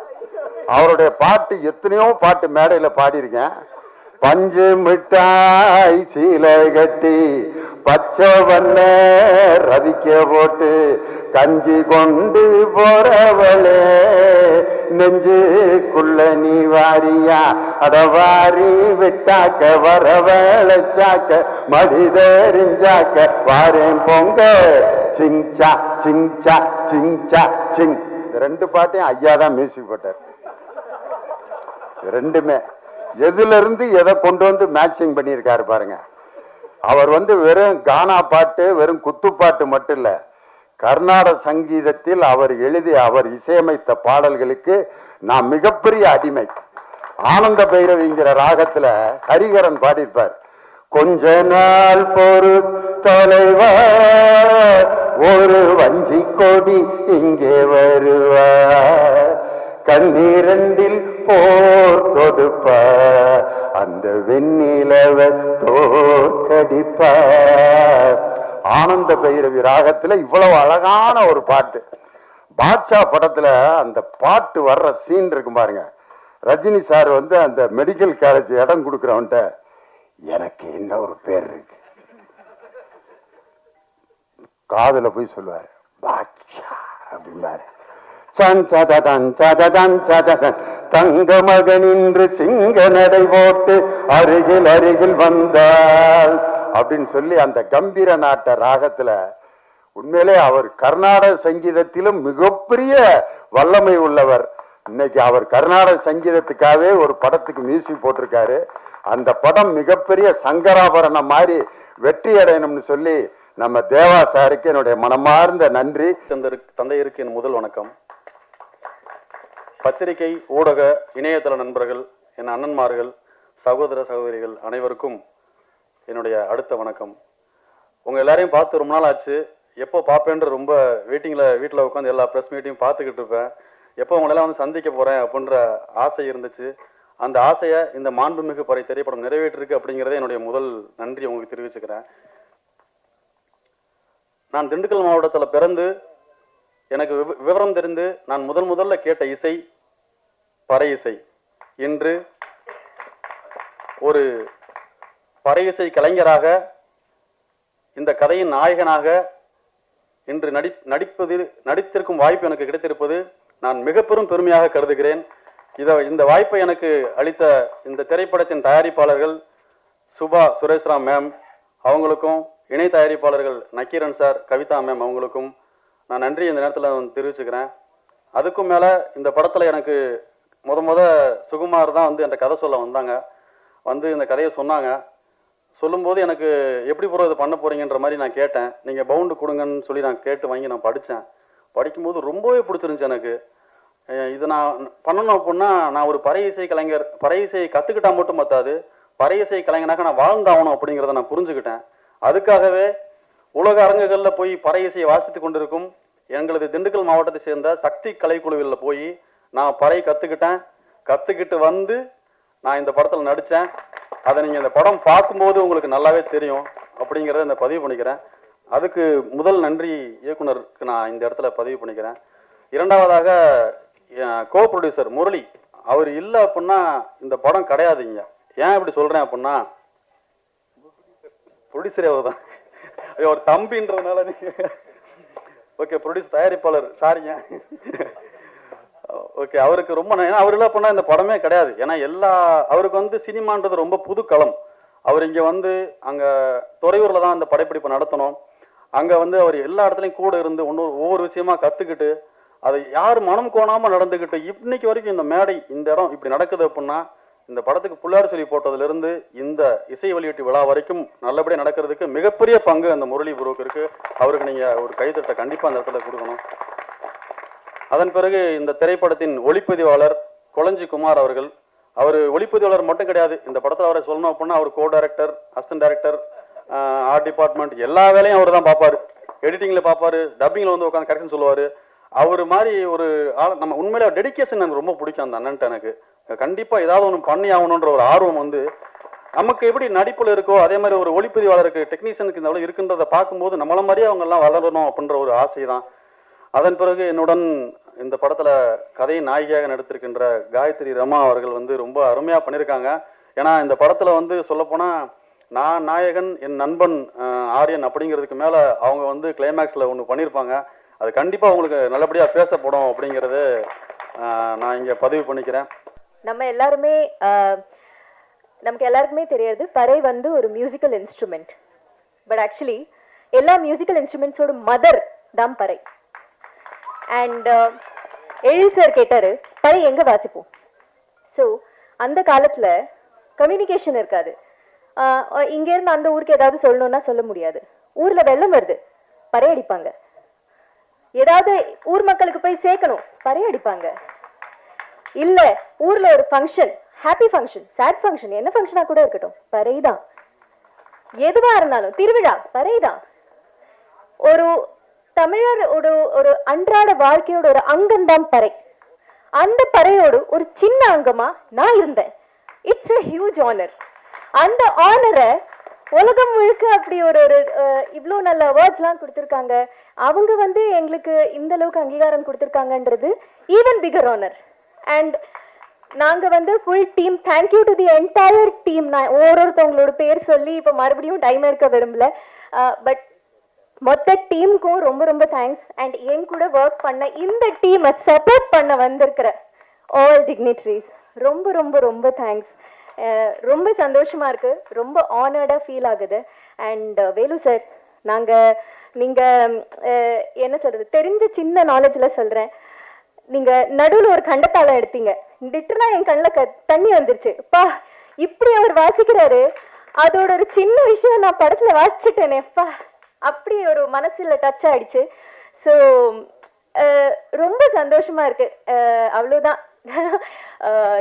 அவருடைய பாட்டு எத்தனையோ பாட்டு மேடையில பாடியிருக்கேன். பஞ்சு மிட்டாய் சீலை கட்டி பச்சை வண்ண ரவிக்க போட்டு கஞ்சி கொண்டு போறவளே நெஞ்சுக்குள்ள நீ வாரியா அடவாரி விட்டாக்க வரவழைச்சாக்க மடிதறிஞ்சாக்க வாரேன் பொங்க சிங்சா சிங்சா சிங்சா சிங். 2 பாட்டையும் ஐயா தான் மியூசிக் போட்டார். 2மே எதுல இருந்து எதை கொண்டு வந்து மேட்சிங் பண்ணியிருக்காரு பாருங்க. அவர் வந்து வெறும் கானா பாட்டு வெறும் குத்துப்பாட்டு மட்டும் இல்ல, கர்நாடக சங்கீதத்தில் அவர் எழுதி அவர் இசையமைத்த பாடல்களுக்கு நான் மிகப்பெரிய அடிமை. ஆனந்த பைரவிங்கிற ராகத்துல ஹரிகரன் பாடியிருப்பார். கொஞ்ச நாள் பொறு தொலைவார் ஒரு வஞ்சி கொடி இங்கே வருவார், கண்ணீரண்டில் போர் தொடுப்ப அந்த வெண்ணிலவ தோற்கடிப்ப. ஆனந்த பைரவி ராகத்துல இவ்வளவு அழகான ஒரு பாட்டு. பாட்ஷா படத்துல அந்த பாட்டு வர்ற சீன் இருக்கு பாருங்க. ரஜினி சார் வந்து அந்த மெடிக்கல் காலேஜ் இடம் கொடுக்குறவன்ட்ட எனக்கு என்ன ஒரு பேர் இருக்கு, காதுல போய் சொல்லுவாரு பாட்ஷா அப்படின்னாரு. தங்க மகன் இன்று சிங்க நடை போட்டு அருகில் அருகில் வந்தாள் அப்படின்னு சொல்லி அந்த கம்பீர நாட்ட ராகத்துல உண்மையிலே அவர் கர்நாடக சங்கீதத்திலும் மிகப்பெரிய வல்லமை உள்ளவர். இன்னைக்கு அவர் கர்நாடக சங்கீதத்துக்காகவே ஒரு படத்துக்கு மியூசிக் போட்டிருக்காரு. அந்த படம் மிகப்பெரிய சங்கராபரணம் மாதிரி வெற்றி அடையணும்னு சொல்லி நம்ம தேவா சாருக்கு என்னுடைய மனமார்ந்த நன்றி. தந்தையருக்கு என் முதல் வணக்கம். பத்திரிகை, ஊடக, இணையதள நண்பர்கள், என் அண்ணன்மார்கள், சகோதர சகோதரிகள் அனைவருக்கும் என்னுடைய அடுத்த வணக்கம். உங்க எல்லாரையும் பார்த்து ரொம்ப நாள் ஆச்சு. எப்போ பார்ப்பேன்ற ரொம்ப வெயிட்டிங்கில் வீட்டில் உட்காந்து எல்லா ப்ரெஸ் மீட்டையும் பார்த்துக்கிட்டு இருப்பேன். எப்போ உங்களெல்லாம் வந்து சந்திக்க போகிறேன் அப்படின்ற ஆசை இருந்துச்சு. அந்த ஆசையை இந்த மாண்புமிகு பறை திரைப்படம் நிறைவேற்றிருக்கு அப்படிங்கிறதே என்னுடைய முதல் நன்றி உங்களுக்கு தெரிவிச்சுக்கிறேன். நான் திண்டுக்கல் மாவட்டத்தில் பிறந்து எனக்கு விவரம் தெரிந்து நான் முதல்ல கேட்ட இசை பறை இசை. இன்று ஒரு பறை இசை கலைஞராக, இந்த கதையின் நாயகனாக இன்று நடித்திருக்கும் வாய்ப்பு எனக்கு கிடைத்திருப்பது நான் மிக பெரும் பெருமையாக கருதுகிறேன். இந்த வாய்ப்பை எனக்கு அளித்த இந்த திரைப்படத்தின் தயாரிப்பாளர்கள் சுபா சுரேஷ்ராம் மேம் அவங்களுக்கும், இணை தயாரிப்பாளர்கள் நக்கீரன் சார், கவிதா மேம் அவங்களுக்கும் நான் நன்றி இந்த நேரத்தில் தெரிவிச்சுக்கிறேன். அதுக்கும் மேலே இந்த படத்தில் எனக்கு முத சுகுமார் தான் வந்து என்ற கதை சொல்ல வந்தாங்க. வந்து இந்த கதையை சொன்னாங்க. சொல்லும்போது எனக்கு எப்படி ப்ரோ இது பண்ண போறீங்கன்ற மாதிரி நான் கேட்டேன். நீங்கள் பவுண்டு கொடுங்கன்னு சொல்லி நான் கேட்டு வாங்கி நான் படித்தேன். படிக்கும்போது ரொம்பவே பிடிச்சிருந்துச்சு எனக்கு. இது நான் பண்ணணும் அப்படின்னா நான் ஒரு பறை இசை கலைஞர், பறை இசையை கற்றுக்கிட்டா மட்டும் பத்தாது, பறை இசை கலைஞனாக நான் வாழ்ந்தாகணும் அப்படிங்கிறத நான் புரிஞ்சுக்கிட்டேன். அதுக்காகவே உலக அரங்குகளில் போய் பறை இசையை வாசித்து கொண்டிருக்கும் எங்களது திண்டுக்கல் மாவட்டத்தை சேர்ந்த சக்தி கலைக்குழுவில் போய் நான் பறை கற்றுக்கிட்டு வந்து நான் இந்த படத்தில் நடித்தேன். அதை நீங்கள் இந்த படம் பார்க்கும்போது உங்களுக்கு நல்லாவே தெரியும் அப்படிங்கிறத இந்த பதிவு பண்ணிக்கிறேன். அதுக்கு முதல் நன்றி இயக்குனருக்கு நான் இந்த இடத்துல பதிவு பண்ணிக்கிறேன். இரண்டாவதாக கோ ப்ரொடியூசர் முரளி, அவர் இல்லை அப்படின்னா இந்த படம் கிடையாதுங்க. ஏன் இப்படி சொல்கிறேன் அப்படின்னா, ப்ரொடியூசரே அவர் தான், அவர் தம்பின்றதுனால நீங்கள் ஓகே ப்ரொடியூசர் தயாரிப்பாளர் சாரிங்க ஓகே. அவருக்கு ரொம்ப ஏன்னா அவர் இல்லை அப்படின்னா இந்த படமே கிடையாது. ஏன்னா அவருக்கு வந்து சினிமான்றது ரொம்ப புது களம். அவர் இங்கே வந்து அங்கே துறையூரில் தான் அந்த படைப்பிடிப்பு நடத்தணும். அங்கே வந்து அவர் எல்லா இடத்துலையும் கூட இருந்து ஒவ்வொரு விஷயமா கற்றுக்கிட்டு அதை யார் மனம் கோணாமல் நடந்துக்கிட்டு இன்னைக்கு வரைக்கும் இந்த மேடை, இந்த இடம் இப்படி நடக்குது அப்படின்னா இந்த படத்துக்கு புள்ளார் சொல்லி போட்டதுலேருந்து இந்த இசை வெளியீட்டு விழா வரைக்கும் நல்லபடியாக நடக்கிறதுக்கு மிகப்பெரிய பங்கு அந்த முரளி குருவுக்கு இருக்குது. அவருக்கு நீங்கள் ஒரு கைத்தட்டை கண்டிப்பாக அந்த இடத்துல கொடுக்கணும். அதன் பிறகு இந்த திரைப்படத்தின் ஒளிப்பதிவாளர் கொளஞ்சி குமார் அவர்கள், அவர் ஒளிப்பதிவாளர் மட்டும் கிடையாது. இந்த படத்தில் அவரை சொல்லணும் அப்படின்னா அவர் co director, assistant director, art department எல்லா வேலையும் அவர் தான் பார்ப்பார். எடிட்டிங்கில் பார்ப்பார், டப்பிங்கில் வந்து உட்காந்து கரெக்ஷன் சொல்லுவார். அவர் மாதிரி ஒரு ஆள் நம்ம உண்மையில டெடிக்கேஷன் எனக்கு ரொம்ப பிடிக்கும் அந்த அண்ணன்ட்ட. எனக்கு கண்டிப்பாக ஏதாவது ஒன்று பண்ணி ஆகணுன்ற ஒரு ஆர்வம் வந்து நமக்கு எப்படி நடிப்பில் இருக்கோ அதே மாதிரி ஒரு ஒளிப்பதிவாளருக்கு, டெக்னீஷியனுக்கு இந்த அளவு இருக்குன்றதை பார்க்கும்போது நம்மள மாதிரியே அவங்கெல்லாம் வளரணும் அப்படின்ற ஒரு ஆசை தான். அதன் பிறகு என்னுடன் இந்த படத்தில் கதையின் நாயகியாக நடித்திருக்கின்ற காயத்ரி ரமா அவர்கள் வந்து ரொம்ப அருமையாக பண்ணியிருக்காங்க. ஏன்னா இந்த படத்தில் வந்து சொல்லப்போனால் நான் நாயகன், என் நண்பன் ஆரியன் அப்படிங்கிறதுக்கு மேலே அவங்க வந்து கிளைமேக்ஸில் ஒன்று பண்ணியிருப்பாங்க. அது கண்டிப்பாக உங்களுக்கு நல்லபடியாக பேசப்படும் அப்படிங்கிறது நான் இங்கே பதிவு பண்ணிக்கிறேன். நமக்கு எல்லாருக்குமே தெரியாது பறை வந்து ஒரு மியூசிக்கல் இன்ஸ்ட்ருமெண்ட். பட் ஆக்சுவலி எல்லா மியூசிக்கல் இன்ஸ்ட்ருமெண்ட்ஸோட மதர் தான் பறை. அண்ட் எழில் சார் கேட்டாரு பறை எங்க வாசிப்போம். ஸோ அந்த காலத்துல கம்யூனிகேஷன் இருக்காது. இங்கேருந்து அந்த ஊருக்கு ஏதாவது சொல்லணும்னா சொல்ல முடியாது. ஊர்ல வெள்ளம் வருது, பறை அடிப்பாங்க. ஏதாவது ஊர் மக்களுக்கு போய் சேர்க்கணும், பறை அடிப்பாங்க. இல்ல ஊர்ல ஒரு function, happy function, sad function, என்ன ஃபங்க்ஷனா கூட இருக்கட்டும், பறை தான். எதுவா இருந்தாலும் திருவிழா, பறை தான். ஒரு தமிழர் ஒரு அன்றாட வாழ்க்கையோட ஒரு அங்கம்தான் பறை. அந்த பறையோடு ஒரு சின்ன அங்கமா நான் இருந்தேன். It's a huge honor. அந்த ஆனரை உலகம் முழுக்க அப்படி ஒரு இவ்வளோ நல்ல அவார்ட்ஸ்லாம் கொடுத்துருக்காங்க. அவங்க வந்து எங்களுக்கு இந்த அளவுக்கு அங்கீகாரம் கொடுத்துருக்காங்கன்றது ஈவன் பிகர் ஆனர். அண்ட் நாங்கள் வந்து full team, thank you to the entire team. நான் ஒவ்வொருத்தவங்களோட பேர் சொல்லி இப்போ மறுபடியும் டைம் எடுக்க விரும்பல. பட் மொத்த டீமுக்கும் ரொம்ப ரொம்ப தேங்க்ஸ். அண்ட் என் கூட ஒர்க் பண்ண இந்த டீமை சப்போர்ட் பண்ண வந்திருக்கிற ஆல் டிக்னிட்ரிஸ் ரொம்ப ரொம்ப ரொம்ப தேங்க்ஸ். ரொம்ப சந்தோஷமா இருக்கு, ரொம்ப ஆனர்டா ஃபீல் ஆகுது. அண்ட் வேலு சார், நீங்க என்ன சொல்றது, தெரிஞ்ச சின்ன நாலேஜ்ல சொல்றேன், நீங்க நடுவில் ஒரு கண்டத்தாளம் எடுத்தீங்க, லிட்டரலா என் கண்ணில் தண்ணி வந்துருச்சு. பா, இப்படி அவர் வாசிக்கிறாரு, அதோட ஒரு சின்ன விஷயம் நான் படத்துல வாசிச்சுட்டேனே, பா அப்படி ஒரு மனசுல டச் ஆயிடுச்சு. ஸோ ரொம்ப சந்தோஷமா இருக்கு. அவ்வளோதான்.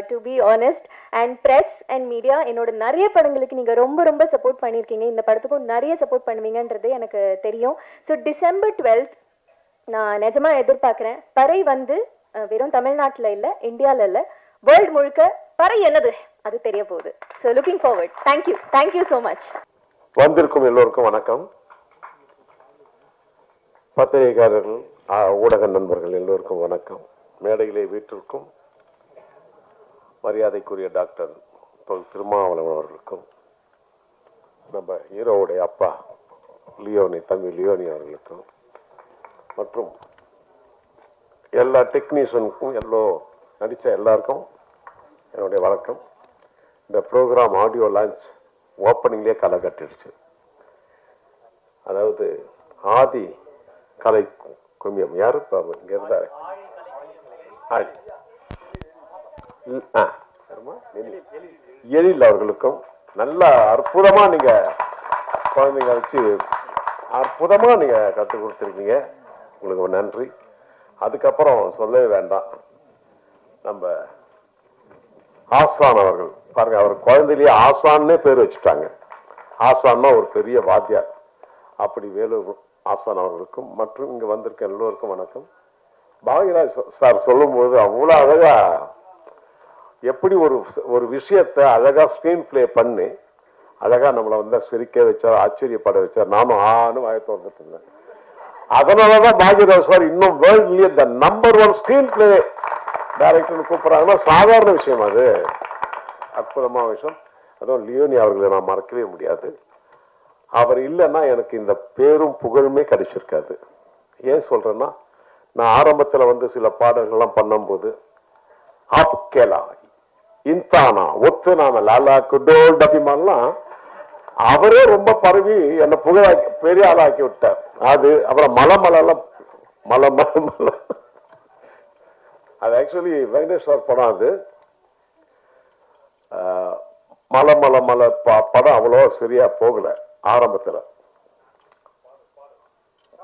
To be honest. And press and media, என்னோட நிறைய படங்களுக்கு நீங்கள் ரொம்ப ரொம்ப சப்போர்ட் பண்ணியிருக்கீங்க, இந்த படத்துக்கும் நிறைய சப்போர்ட் பண்ணுவீங்கன்றது எனக்கு தெரியும். ஸோ டிசம்பர் 12 நான் நிஜமாக எதிர்பார்க்குறேன். பறை வந்து வெறும் தமிழ்நாட்டில் இல்லை, இந்தியாவில் இல்லை, வேர்ல்டு முழுக்க பறை என்னது அது தெரிய போகுது. So looking forward. Thank you, thank you so much. வந்திருக்கும் எல்லோருக்கும் வணக்கம். பத்திரிகையாளர்கள், ஊடக நண்பர்கள் எல்லோருக்கும் வணக்கம். மேடையிலே வீட்டிற்கும் மரியாதைக்குரிய டாக்டர் திருமாவளவன் அவர்களுக்கும், நம்ம ஹீரோவுடைய அப்பா லியோனி, தம்பி லியோனி அவர்களுக்கும், மற்றும் எல்லா டெக்னீஷியனுக்கும், நடித்த எல்லாருக்கும் என்னுடைய வணக்கம். இந்த ப்ரோக்ராம் ஆடியோ லான்ச் ஓப்பனிங்லேயே களை கட்டிடுச்சு. அதாவது ஆதி கலை கும்மியம் யாரு இங்க இருந்தாரு, எழில் அவர்களுக்கும் நல்ல அற்புதமா நீங்க குழந்தைங்க வச்சு அற்புதமா நீங்க கற்றுக் கொடுத்துருக்கீங்க, உங்களுக்கு நன்றி. அதுக்கப்புறம் சொல்லவே வேண்டாம், நம்ம ஆசான் அவர்கள் பாருங்க, அவர் குழந்தையிலேயே ஆசான்னே பேர் வச்சுட்டாங்க. ஆசான்னா ஒரு பெரிய வாத்தியார். அப்படி வேலூர் ஆசான் அவர்களுக்கும் மற்றும் இங்க வந்திருக்க எல்லோருக்கும் வணக்கம். பாகியராஜ் சார் சொல்லும்போது அவ்வளோ அழகா, எப்படி ஒரு விஷயத்தை அழகா ஸ்கிரீன் பிளே பண்ணி அழகா நம்மளை வந்து சிரிக்க வச்சார், ஆச்சரியப்பட வச்சார். நானும் ஆணும் வாய திறந்துட்டு இருந்தேன். அதனாலதான் பாகியராஜ் சார் இன்னும் வேர்ல்ட்லயே த நம்பர் 1 ஸ்கிரீன் பிளே டைரக்டர்னு கூப்பிடுறாங்கன்னா சாதாரண விஷயம், அது அற்புதமான விஷயம். அதுவும் லியோனி அவர்களை நான் மறக்கவே முடியாது. அவர் இல்லைன்னா எனக்கு இந்த பேரும் புகழுமே கிடைச்சிருக்காது. ஏன் சொல்றேன்னா, நான் ஆரம்பத்தில் வந்து சில பாடல்கள்லாம் பண்ணும்போது ஆப்கேலா இன்தானா ஒத்துனான லாலா குடோல் டபிமான்லாம் அவரே ரொம்ப பரவி என்னை புகழாக்கி பெரிய ஆளாக்கி விட்டார். அது அப்புறம் மலை அது ஆக்சுவலி வெங்கடேஸ்வர் படம். அது மலை படம் அவ்வளோ சரியா போகல ஆரம்பத்தில்.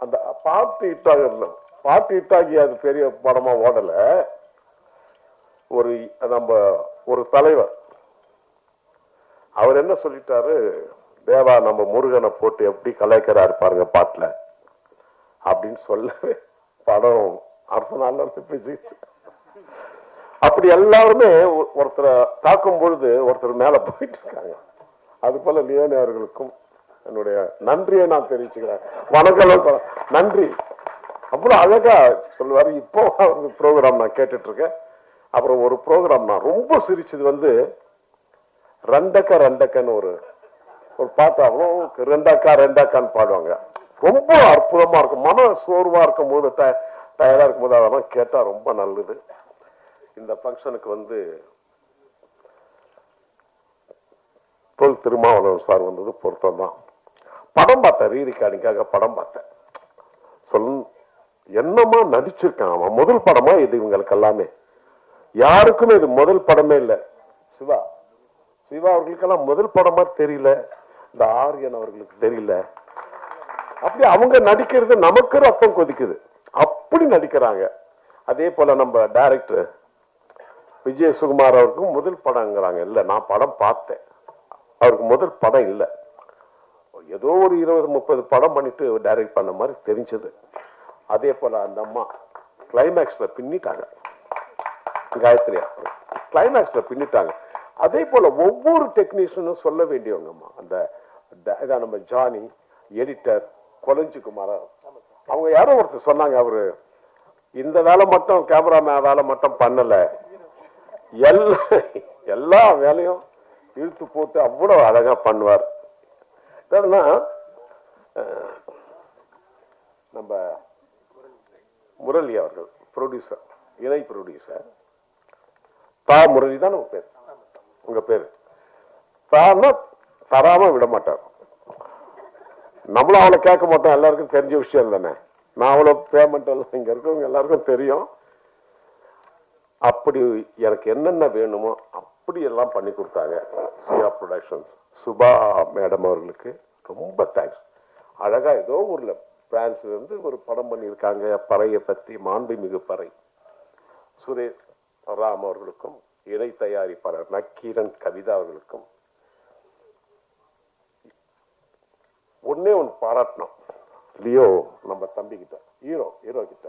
அந்த பாட்டு இட்டாகி அது பெரிய படமா ஓடல. ஒரு தலைவர் அவர் என்ன சொல்லிட்டாரு, தேவா நம்ம முருகனை போட்டு எப்படி கலாய்க்கிறாரு பாருங்க பாட்டுல அப்படின்னு சொல்லவே படம் அடுத்த நாள்ல இருந்து அப்படி எல்லாருமே ஒருத்தரை தாக்கும் பொழுது ஒருத்தர் மேல போயிட்டு இருக்காங்க. அது போல லியோனி அவர்களுக்கும் என்னுடைய நன்றியை நான் தெரிவிச்சுக்கிறேன். வணக்கம், நன்றி. அவ்வளவு அழகா சொல்லுவாரு. இப்போ அவருக்கு ப்ரோக்ராம் நான் கேட்டுட்டு இருக்கேன். அப்புறம் ஒரு ப்ரோக்ராம் நான் ரொம்ப சிரிச்சது வந்து ரெண்டக்கன்னு ஒரு பாட்டு, அவ்வளோ ரெண்டாக்கான்னு பாடுவாங்க. ரொம்ப அற்புதமா இருக்கும். மன சோர்வா இருக்கும் போது, டயர்டா இருக்கும் போது அதெல்லாம் கேட்டா ரொம்ப நல்லது. இந்த ஃபங்க்ஷனுக்கு வந்து திருமாவளவன் சார் வந்தது பொருத்தம் தான். படம் பார்த்தேன், ரீ ரெக்கார்டிங்காக படம் பார்த்தேன். என்னமா நடிச்சிருக்கான் அவன். முதல் படமா இது இவங்களுக்கு எல்லாமே, யாருக்குமே இது முதல் படமே இல்லை. சிவா அவர்களுக்கெல்லாம் முதல் படமா தெரியல, இந்த ஆரியன் அவர்களுக்கு தெரியல. அப்படி அவங்க நடிக்கிறது நமக்கு ரத்தம் கொதிக்குது, அப்படி நடிக்கிறாங்க. அதே போல நம்ம டைரக்டர் விஜய் சுகுமார் அவருக்கும் முதல் படங்கிறாங்க. இல்லை, நான் படம் பார்த்தேன், அவருக்கு முதல் படம் இல்லை. ஏதோ ஒரு 20-30 படம் பண்ணிட்டு டைரக்ட் பண்ண மாதிரி தெரிஞ்சது. அதே போல அந்த அம்மா கிளைமேக்ஸ்ல பின்னிட்டாங்க, காயத்ரியா கிளைமேக்ஸ்ல பின்னிட்டாங்க. அதே போல ஒவ்வொரு டெக்னீஷியனும் சொல்ல வேண்டியவங்கம்மா. அந்த நம்ம ஜானி, எடிட்டர் கொலஞ்சிக்குமார், அவங்க யாரோ ஒருத்தர் சொன்னாங்க, அவரு இந்த வேலை மட்டும் கேமராமேன் வேலை மட்டும் பண்ணல, எல்லா வேலையும் இழுத்து போட்டு அவ்வளவு அழகா பண்ணுவார். நம்ம முரளி அவர்கள் ப்ரொடியூசர், இணை ப்ரொடியூசர். முரளி தான் உங்க பேர், உங்க பேரு தான்னா தராம விட மாட்டார். நம்மளும் அவளை கேட்க மாட்டோம், எல்லாருக்கும் தெரிஞ்ச விஷயம் தானே. நான் அவ்வளோ பேமெண்ட் எல்லாம் இங்க இருக்கவங்க எல்லாருக்கும் தெரியும். அப்படி எனக்கு என்னென்ன வேணுமோ அப்படி எல்லாம் பண்ணி கொடுத்தாங்க சியா ப்ரொடக்ஷன்ஸ். சுபா மேடம் அவர்களுக்கு ரொம்ப தேங்க்ஸ். அழகா ஏதோ ஊர்ல பிரான்ஸ்ல இருந்து ஒரு படம் பண்ணியிருக்காங்க பறையை பத்தி, மாண்புமிகு பறை. சுரேஷ் ராம் அவர்களுக்கும் இணை தயாரிப்பாளர் நக்கீரன் கவிதா அவர்களுக்கும் ஒன்னே ஒன்று பாராட்டணும். லியோ நம்ம தம்பி கிட்ட, ஹீரோ கிட்ட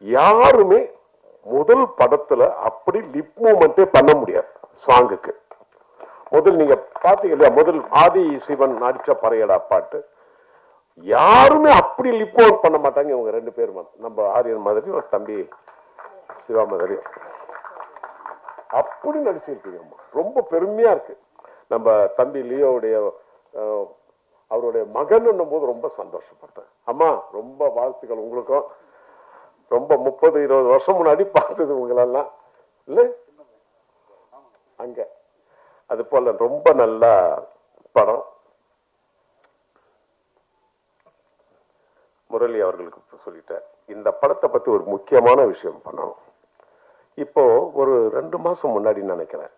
யாருமே முதல் படத்துல அப்படி லிப் மூமெண்டே பண்ண முடியாது. சாங்குக்கு முதல் நீங்க பாத்தீங்க இல்லையா, முதல் ஆதி சிவன் நடிச்ச பறையடா பாட்டு யாருமே அப்படி லிப் மூமெண்ட் பண்ண மாட்டாங்க. இவங்க 2 பேரும் நம்ம ஆரியன் மாதிரி ஒரு தம்பி சிவா மாதிரி அப்படி நடிச்சிருக்கீங்க. ரொம்ப பெருமையா இருக்கு. நம்ம தம்பி லியோவுடைய அவருடைய மகன் போது ரொம்ப சந்தோஷப்பட்டேன். அம்மா ரொம்ப வாழ்த்துக்கள் உங்களுக்கும். ரொம்ப 30-20 வருஷம் முன்னாடி பார்த்தது உங்களெல்லாம் இல்ல அங்க. அது போல ரொம்ப நல்ல படம். முரளி அவர்களுக்கு சொல்லிட்டேன். இந்த படத்தை பத்தி ஒரு முக்கியமான விஷயம் பண்ணணும். இப்போ ஒரு 2 மாசம் முன்னாடி நினைக்கிறேன்,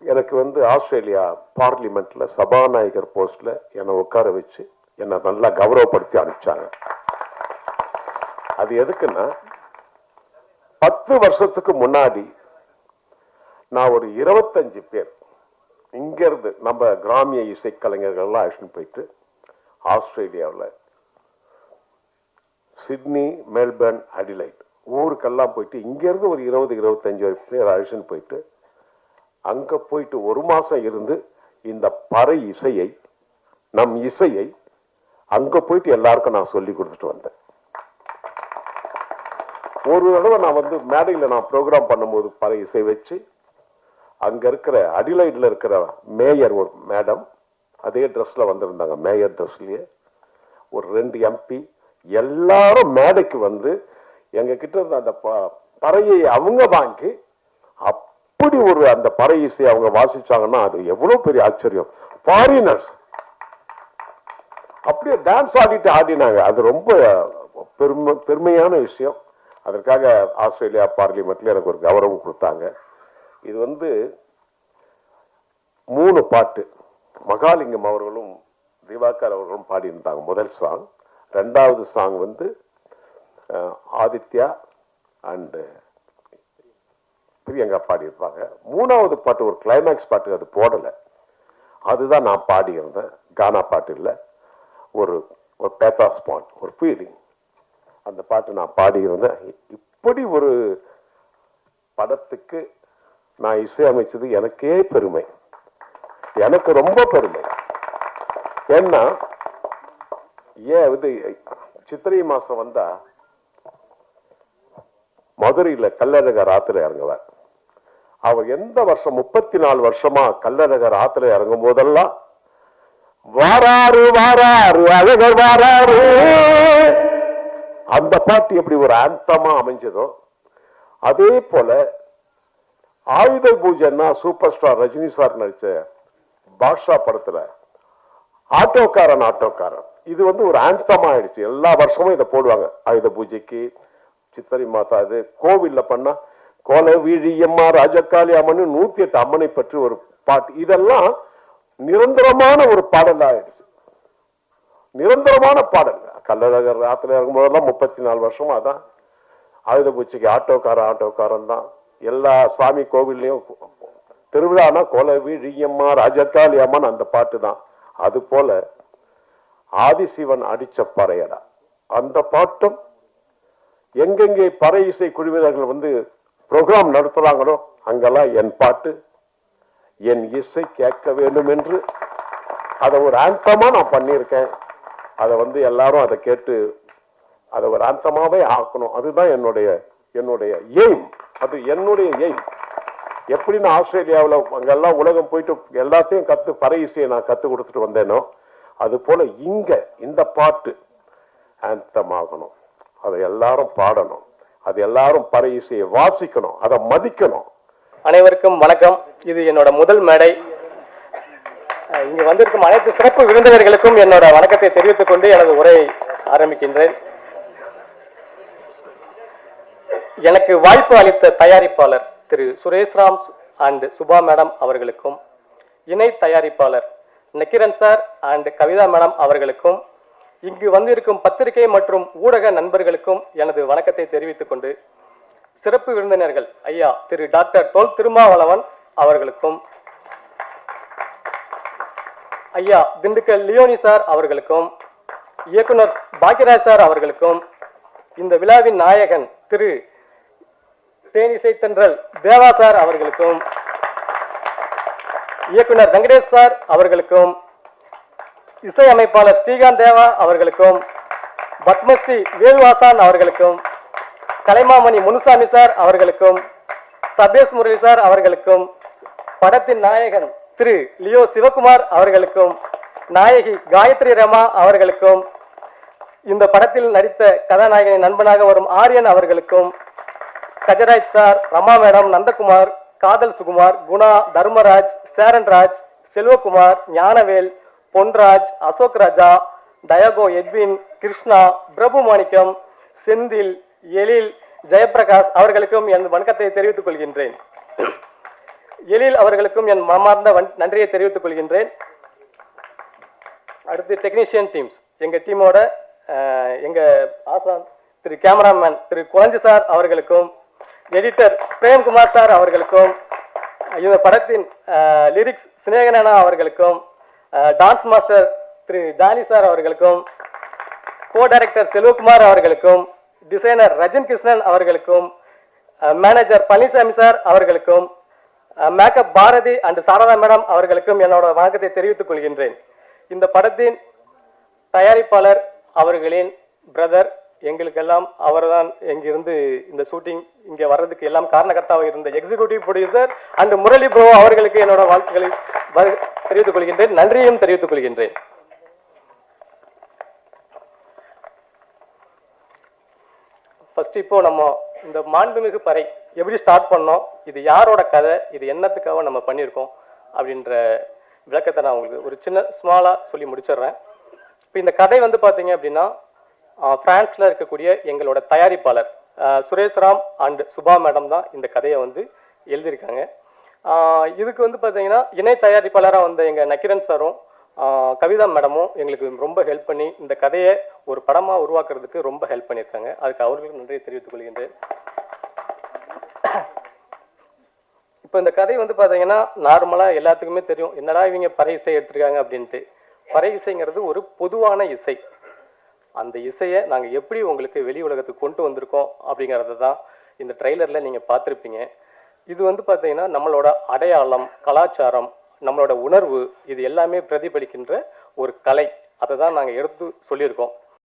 எனக்கு ஆஸ்திரேலியா பார்லிமெண்ட்ல சபாநாயகர் போஸ்ட்ல என்னை உட்கார வச்சு என்னை நல்லா கௌரவப்படுத்தி அனுப்பிச்சாங்க. அது எதுக்குன்னா 10 வருஷத்துக்கு முன்னாடி நான் ஒரு 25 பேர் இங்க இருந்து நம்ம கிராமிய இசை கலைஞர்கள்லாம் அழைச்சிட்டு போயிட்டு ஆஸ்திரேலியாவில் சிட்னி, மெல்பர்ன், அடிலைட் ஊருக்கெல்லாம் போயிட்டு இங்க இருந்து ஒரு 20-25 பேர் அழைச்சிட்டு போயிட்டு அங்க போயிட்டு 1 மாசம் இருந்து இந்த பறை இசையை, நம் இசையை அங்க போயிட்டு எல்லாருக்கும் நான் சொல்லி கொடுத்துட்டு வந்தேன். ஒரு தடவை நான் மேடையில் நான் ப்ரோக்ராம் பண்ணும்போது பறை இசை வச்சு அங்க இருக்கிற அடிலைட்ல இருக்கிற மேயர் ஒரு மேடம் அதே ட்ரெஸ்ல வந்திருந்தாங்க. மேயர் ட்ரெஸ்லயே ஒரு 2 MP எல்லாரும் மேடைக்கு எங்க கிட்ட இருந்த அந்த பறையை அவங்க வாங்கி அப்படி ஒரு அந்த பறை இசை அவங்க வாசிச்சாங்கன்னா அது எவ்வளவு பெரிய ஆச்சரியம். ஃபாரினர்ஸ் அப்படியே டான்ஸ் ஆடினாங்க. அது ரொம்ப பெருமையான விஷயம். அதற்காக ஆஸ்திரேலியா பார்லிமெண்ட்ல எனக்கு ஒரு கௌரவம் கொடுத்தாங்க. இது 3 பாட்டு மகாலிங்கம் அவர்களும் திவாகர் அவர்களும் பாடியிருந்தாங்க. முதல் சாங். 2வது சாங் ஆதித்யா அண்ட் பிரியங்கா பாடியிருப்பாங்க. 3வது பாட்டு ஒரு கிளைமேக்ஸ் பாட்டு, அது போடல. அதுதான் நான் பாடியிருந்தேன். கானா பாட்டு இல்லை, ஒரு பேத்தாஸ் பாயிண்ட், ஒரு ஃபீலிங். அந்த பாட்டு நான் பாடியிருந்தேன். இப்படி ஒரு படத்துக்கு நான் இசையமைச்சது எனக்கே பெருமை, எனக்கு ரொம்ப பெருமை. ஏன்னா சித்திரை மாசம் வந்தா மதுரையில கள்ளழகர் ஆத்துல இறங்குவார். அவர் எந்த வருஷம் 34 வருஷமா கள்ளழகர் ஆத்துல இறங்கும் போதெல்லாம் வாராரு வாராரு அழகர் வாராரு, அந்த பாட்டு எப்படி ஒரு ஆந்தமா அமைஞ்சதோ அதே போல ஆயுத பூஜைன்னா சூப்பர் ஸ்டார் ரஜினி சார் நடிச்ச பாட்ஷா படத்துல ஆட்டோக்காரன் இது ஒரு ஆந்தமா ஆயிடுச்சு. எல்லா வருஷமும் இதை போடுவாங்க. ஆயுத பூஜைக்கு, சித்திரை மாதா, இது கோவில்ல பண்ணா கோல வீழியம்மா ராஜகாளி அம்மன் 108 அம்மனை பற்றி ஒரு பாட்டு. இதெல்லாம் நிரந்தரமான ஒரு பாடல் ஆயிடுச்சு. நிரந்தரமான பாடல். கள்ளழகர் ஆத்துல இறங்கும் போதெல்லாம் 34 வருஷமா தான் ஆயுத பூஜைக்கு ஆட்டோக்காரன் தான். எல்லா சாமி கோவில்லையும் திருவிழானா கோல வீழியம்மா ராஜகாளி அம்மன் அந்த பாட்டு தான். அது போல ஆதிசிவன் அடிச்ச பறையடா அந்த பாட்டும் எங்கெங்கே பறை இசை குழுவினர்கள் ப்ரோக்ராம் நடத்துறாங்களோ அங்கெல்லாம் என் பாட்டு, என் இசை கேட்க வேண்டும் என்று அதை ஒரு ஆந்தமா நான் பண்ணியிருக்கேன். அதை எல்லாரும் அதை கேட்டு அதை ஒரு ஆந்தமாவே ஆக்கணும். அதுதான் என்னுடைய எய்ம். அது என்னுடைய எய்ம். எப்படி நான் ஆஸ்திரேலியாவில் அங்கெல்லாம் உலகம் போயிட்டு எல்லாத்தையும் பறை இசையை நான் கத்து கொடுத்துட்டு வந்தேனோ அது போல இங்க இந்த பாட்டு ஆந்தம் ஆகணும், அதை எல்லாரும் பாடணும், அது எல்லாரும் பறை இசையை வாசிக்கணும், அதை மதிக்கணும். அனைவருக்கும் வணக்கம். இது என்னோட முதல் மேடை. இங்கு வந்திருக்கும் அனைத்து சிறப்பு விருந்தினர்களுக்கும் என்னோட வணக்கத்தை தெரிவித்துக் கொண்டு எனது உரை ஆரம்பிக்கின்றேன். எனக்கு வாய்ப்பு அளித்த தயாரிப்பாளர் திரு சுரேஷ்ராம் அண்ட் சுபா மேடம் அவர்களுக்கும், இணை தயாரிப்பாளர் Nakkeeran sir and Kavitha madam அவர்களுக்கும், இங்கு வந்திருக்கும் பத்திரிகை மற்றும் ஊடக நண்பர்களுக்கும் எனது வணக்கத்தை தெரிவித்துக் கொண்டு, சிறப்பு விருந்தினர்கள் ஐயா திரு டாக்டர் தொல் திருமாவளவன் அவர்களுக்கும், ஐயா திண்டுக்கல் லியோனி சார் அவர்களுக்கும், இயக்குனர் பாக்யராஜ் சார் அவர்களுக்கும், இந்த விழாவின் நாயகன் திரு தேனிசை தென்றல் தேவா சார் அவர்களுக்கும், இயக்குனர் வெங்கடேஷ் சார் அவர்களுக்கும், இசையமைப்பாளர் ஸ்ரீகாந்த் தேவா அவர்களுக்கும், பத்மஸ்ரீ வேலுவாசான் அவர்களுக்கும், கலைமாமணி முனுசாமி சார் அவர்களுக்கும், சபேஷ் முரளி சார் அவர்களுக்கும், படத்தின் நாயகன் திரு லியோ சிவகுமார் அவர்களுக்கும், நாயகி காயத்ரி ரமா அவர்களுக்கும், இந்த படத்தில் நடித்த கதாநாயகனின் நண்பனாக வரும் ஆரியன் அவர்களுக்கும், கஜராஜ் சார், ரமா மேடம், நந்தகுமார், காதல் சுகுமார், குணா, தர்மராஜ், சேரன்ராஜ், செல்வகுமார், ஞானவேல், பொன்ராஜ், அசோக் ராஜா, டயகோ எட்வின், கிருஷ்ணா, பிரபு மாணிக்கம், செந்தில், எழில், ஜெயபிரகாஷ் அவர்களுக்கும் என் வணக்கத்தை தெரிவித்துக் கொள்கின்றேன். எழில் அவர்களுக்கும் என் மனமார்ந்த நன்றியை தெரிவித்துக் கொள்கின்றேன். அடுத்து டெக்னீஷியன் டீம்ஸ், எங்க டீமோட எங்க ஆசான் திரு கேமராமேன் திரு குளஞ்சி சார் அவர்களுக்கும், எடிட்டர் பிரேம்குமார் சார் அவர்களுக்கும், இந்த படத்தின் லிரிக்ஸ் சினேகனா அவர்களுக்கும், dance master Thiru Johnny sir அவர்களுக்கும், கோ டைரக்டர் செல்வகுமார் அவர்களுக்கும், டிசைனர் ரஜன் கிருஷ்ணன் அவர்களுக்கும், மேனேஜர் பழனிசாமி சார் அவர்களுக்கும், makeup Bharathi and Saradha madam அவர்களுக்கும் என்னோட வணக்கத்தை தெரிவித்துக் கொள்கின்றேன். இந்த படத்தின் தயாரிப்பாளர் அவர்களின் பிரதர், எங்களுக்கெல்லாம் அவர்தான் இங்கிருந்து இந்த ஷூட்டிங் இங்கே வர்றதுக்கு எல்லாம் காரணகர்த்தாவாக இருந்த executive producer and Murali bro அவர்களுக்கு என்னோட வாழ்த்துக்களை தெரிவித்துக் கொள்கின்றேன், நன்றியும் தெரிவித்துக் கொள்கின்றேன். ஃபர்ஸ்ட் இப்போ நம்ம இந்த மாண்புமிகு பறை எப்படி ஸ்டார்ட் பண்ணோம், இது யாரோட கதை, இது என்னத்துக்காக நம்ம பண்ணியிருக்கோம் அப்படின்ற விளக்கத்தை நான் உங்களுக்கு ஒரு சின்ன ஸ்மாலாக சொல்லி முடிச்சிடுறேன். இப்போ இந்த கதை வந்து பார்த்தீங்க அப்படின்னா பிரான்ஸில் இருக்கக்கூடிய எங்களோட தயாரிப்பாளர் சுரேஷ்ராம் அண்ட் சுபா மேடம் தான் இந்த கதையை வந்து எழுதியிருக்காங்க. இதுக்கு வந்து பார்த்தீங்கன்னா இணை தயாரிப்பாளராக வந்த எங்கள் நக்கீரன் சாரும் கவிதா மேடமும் எங்களுக்கு ரொம்ப ஹெல்ப் பண்ணி இந்த கதையை ஒரு படமாக உருவாக்குறதுக்கு ரொம்ப ஹெல்ப் பண்ணியிருக்காங்க. அதுக்கு அவர்களுக்கு நன்றியை தெரிவித்துக் கொள்கின்றேன். இப்போ இந்த கதை வந்து பார்த்தீங்கன்னா நார்மலாக எல்லாத்துக்குமே தெரியும், என்னடா இவங்க பறை இசை எடுத்திருக்காங்க அப்படின்ட்டு. பறை இசைங்கிறது ஒரு பொதுவான இசை. அந்த இசையை நாங்கள் எப்படி உங்களுக்கு வெளி உலகத்துக்கு கொண்டு வந்திருக்கோம் அப்படிங்கிறத தான் இந்த ட்ரெய்லரில் நீங்கள் பார்த்துருப்பீங்க. இது வந்து பார்த்தீங்கன்னா நம்மளோட அடையாளம், கலாச்சாரம், நம்மளோட உணர்வு, இது எல்லாமே பிரதிபலிக்கின்ற ஒரு கலை. அதை தான் நாங்கள் எடுத்து சொல்லியிருக்கோம்.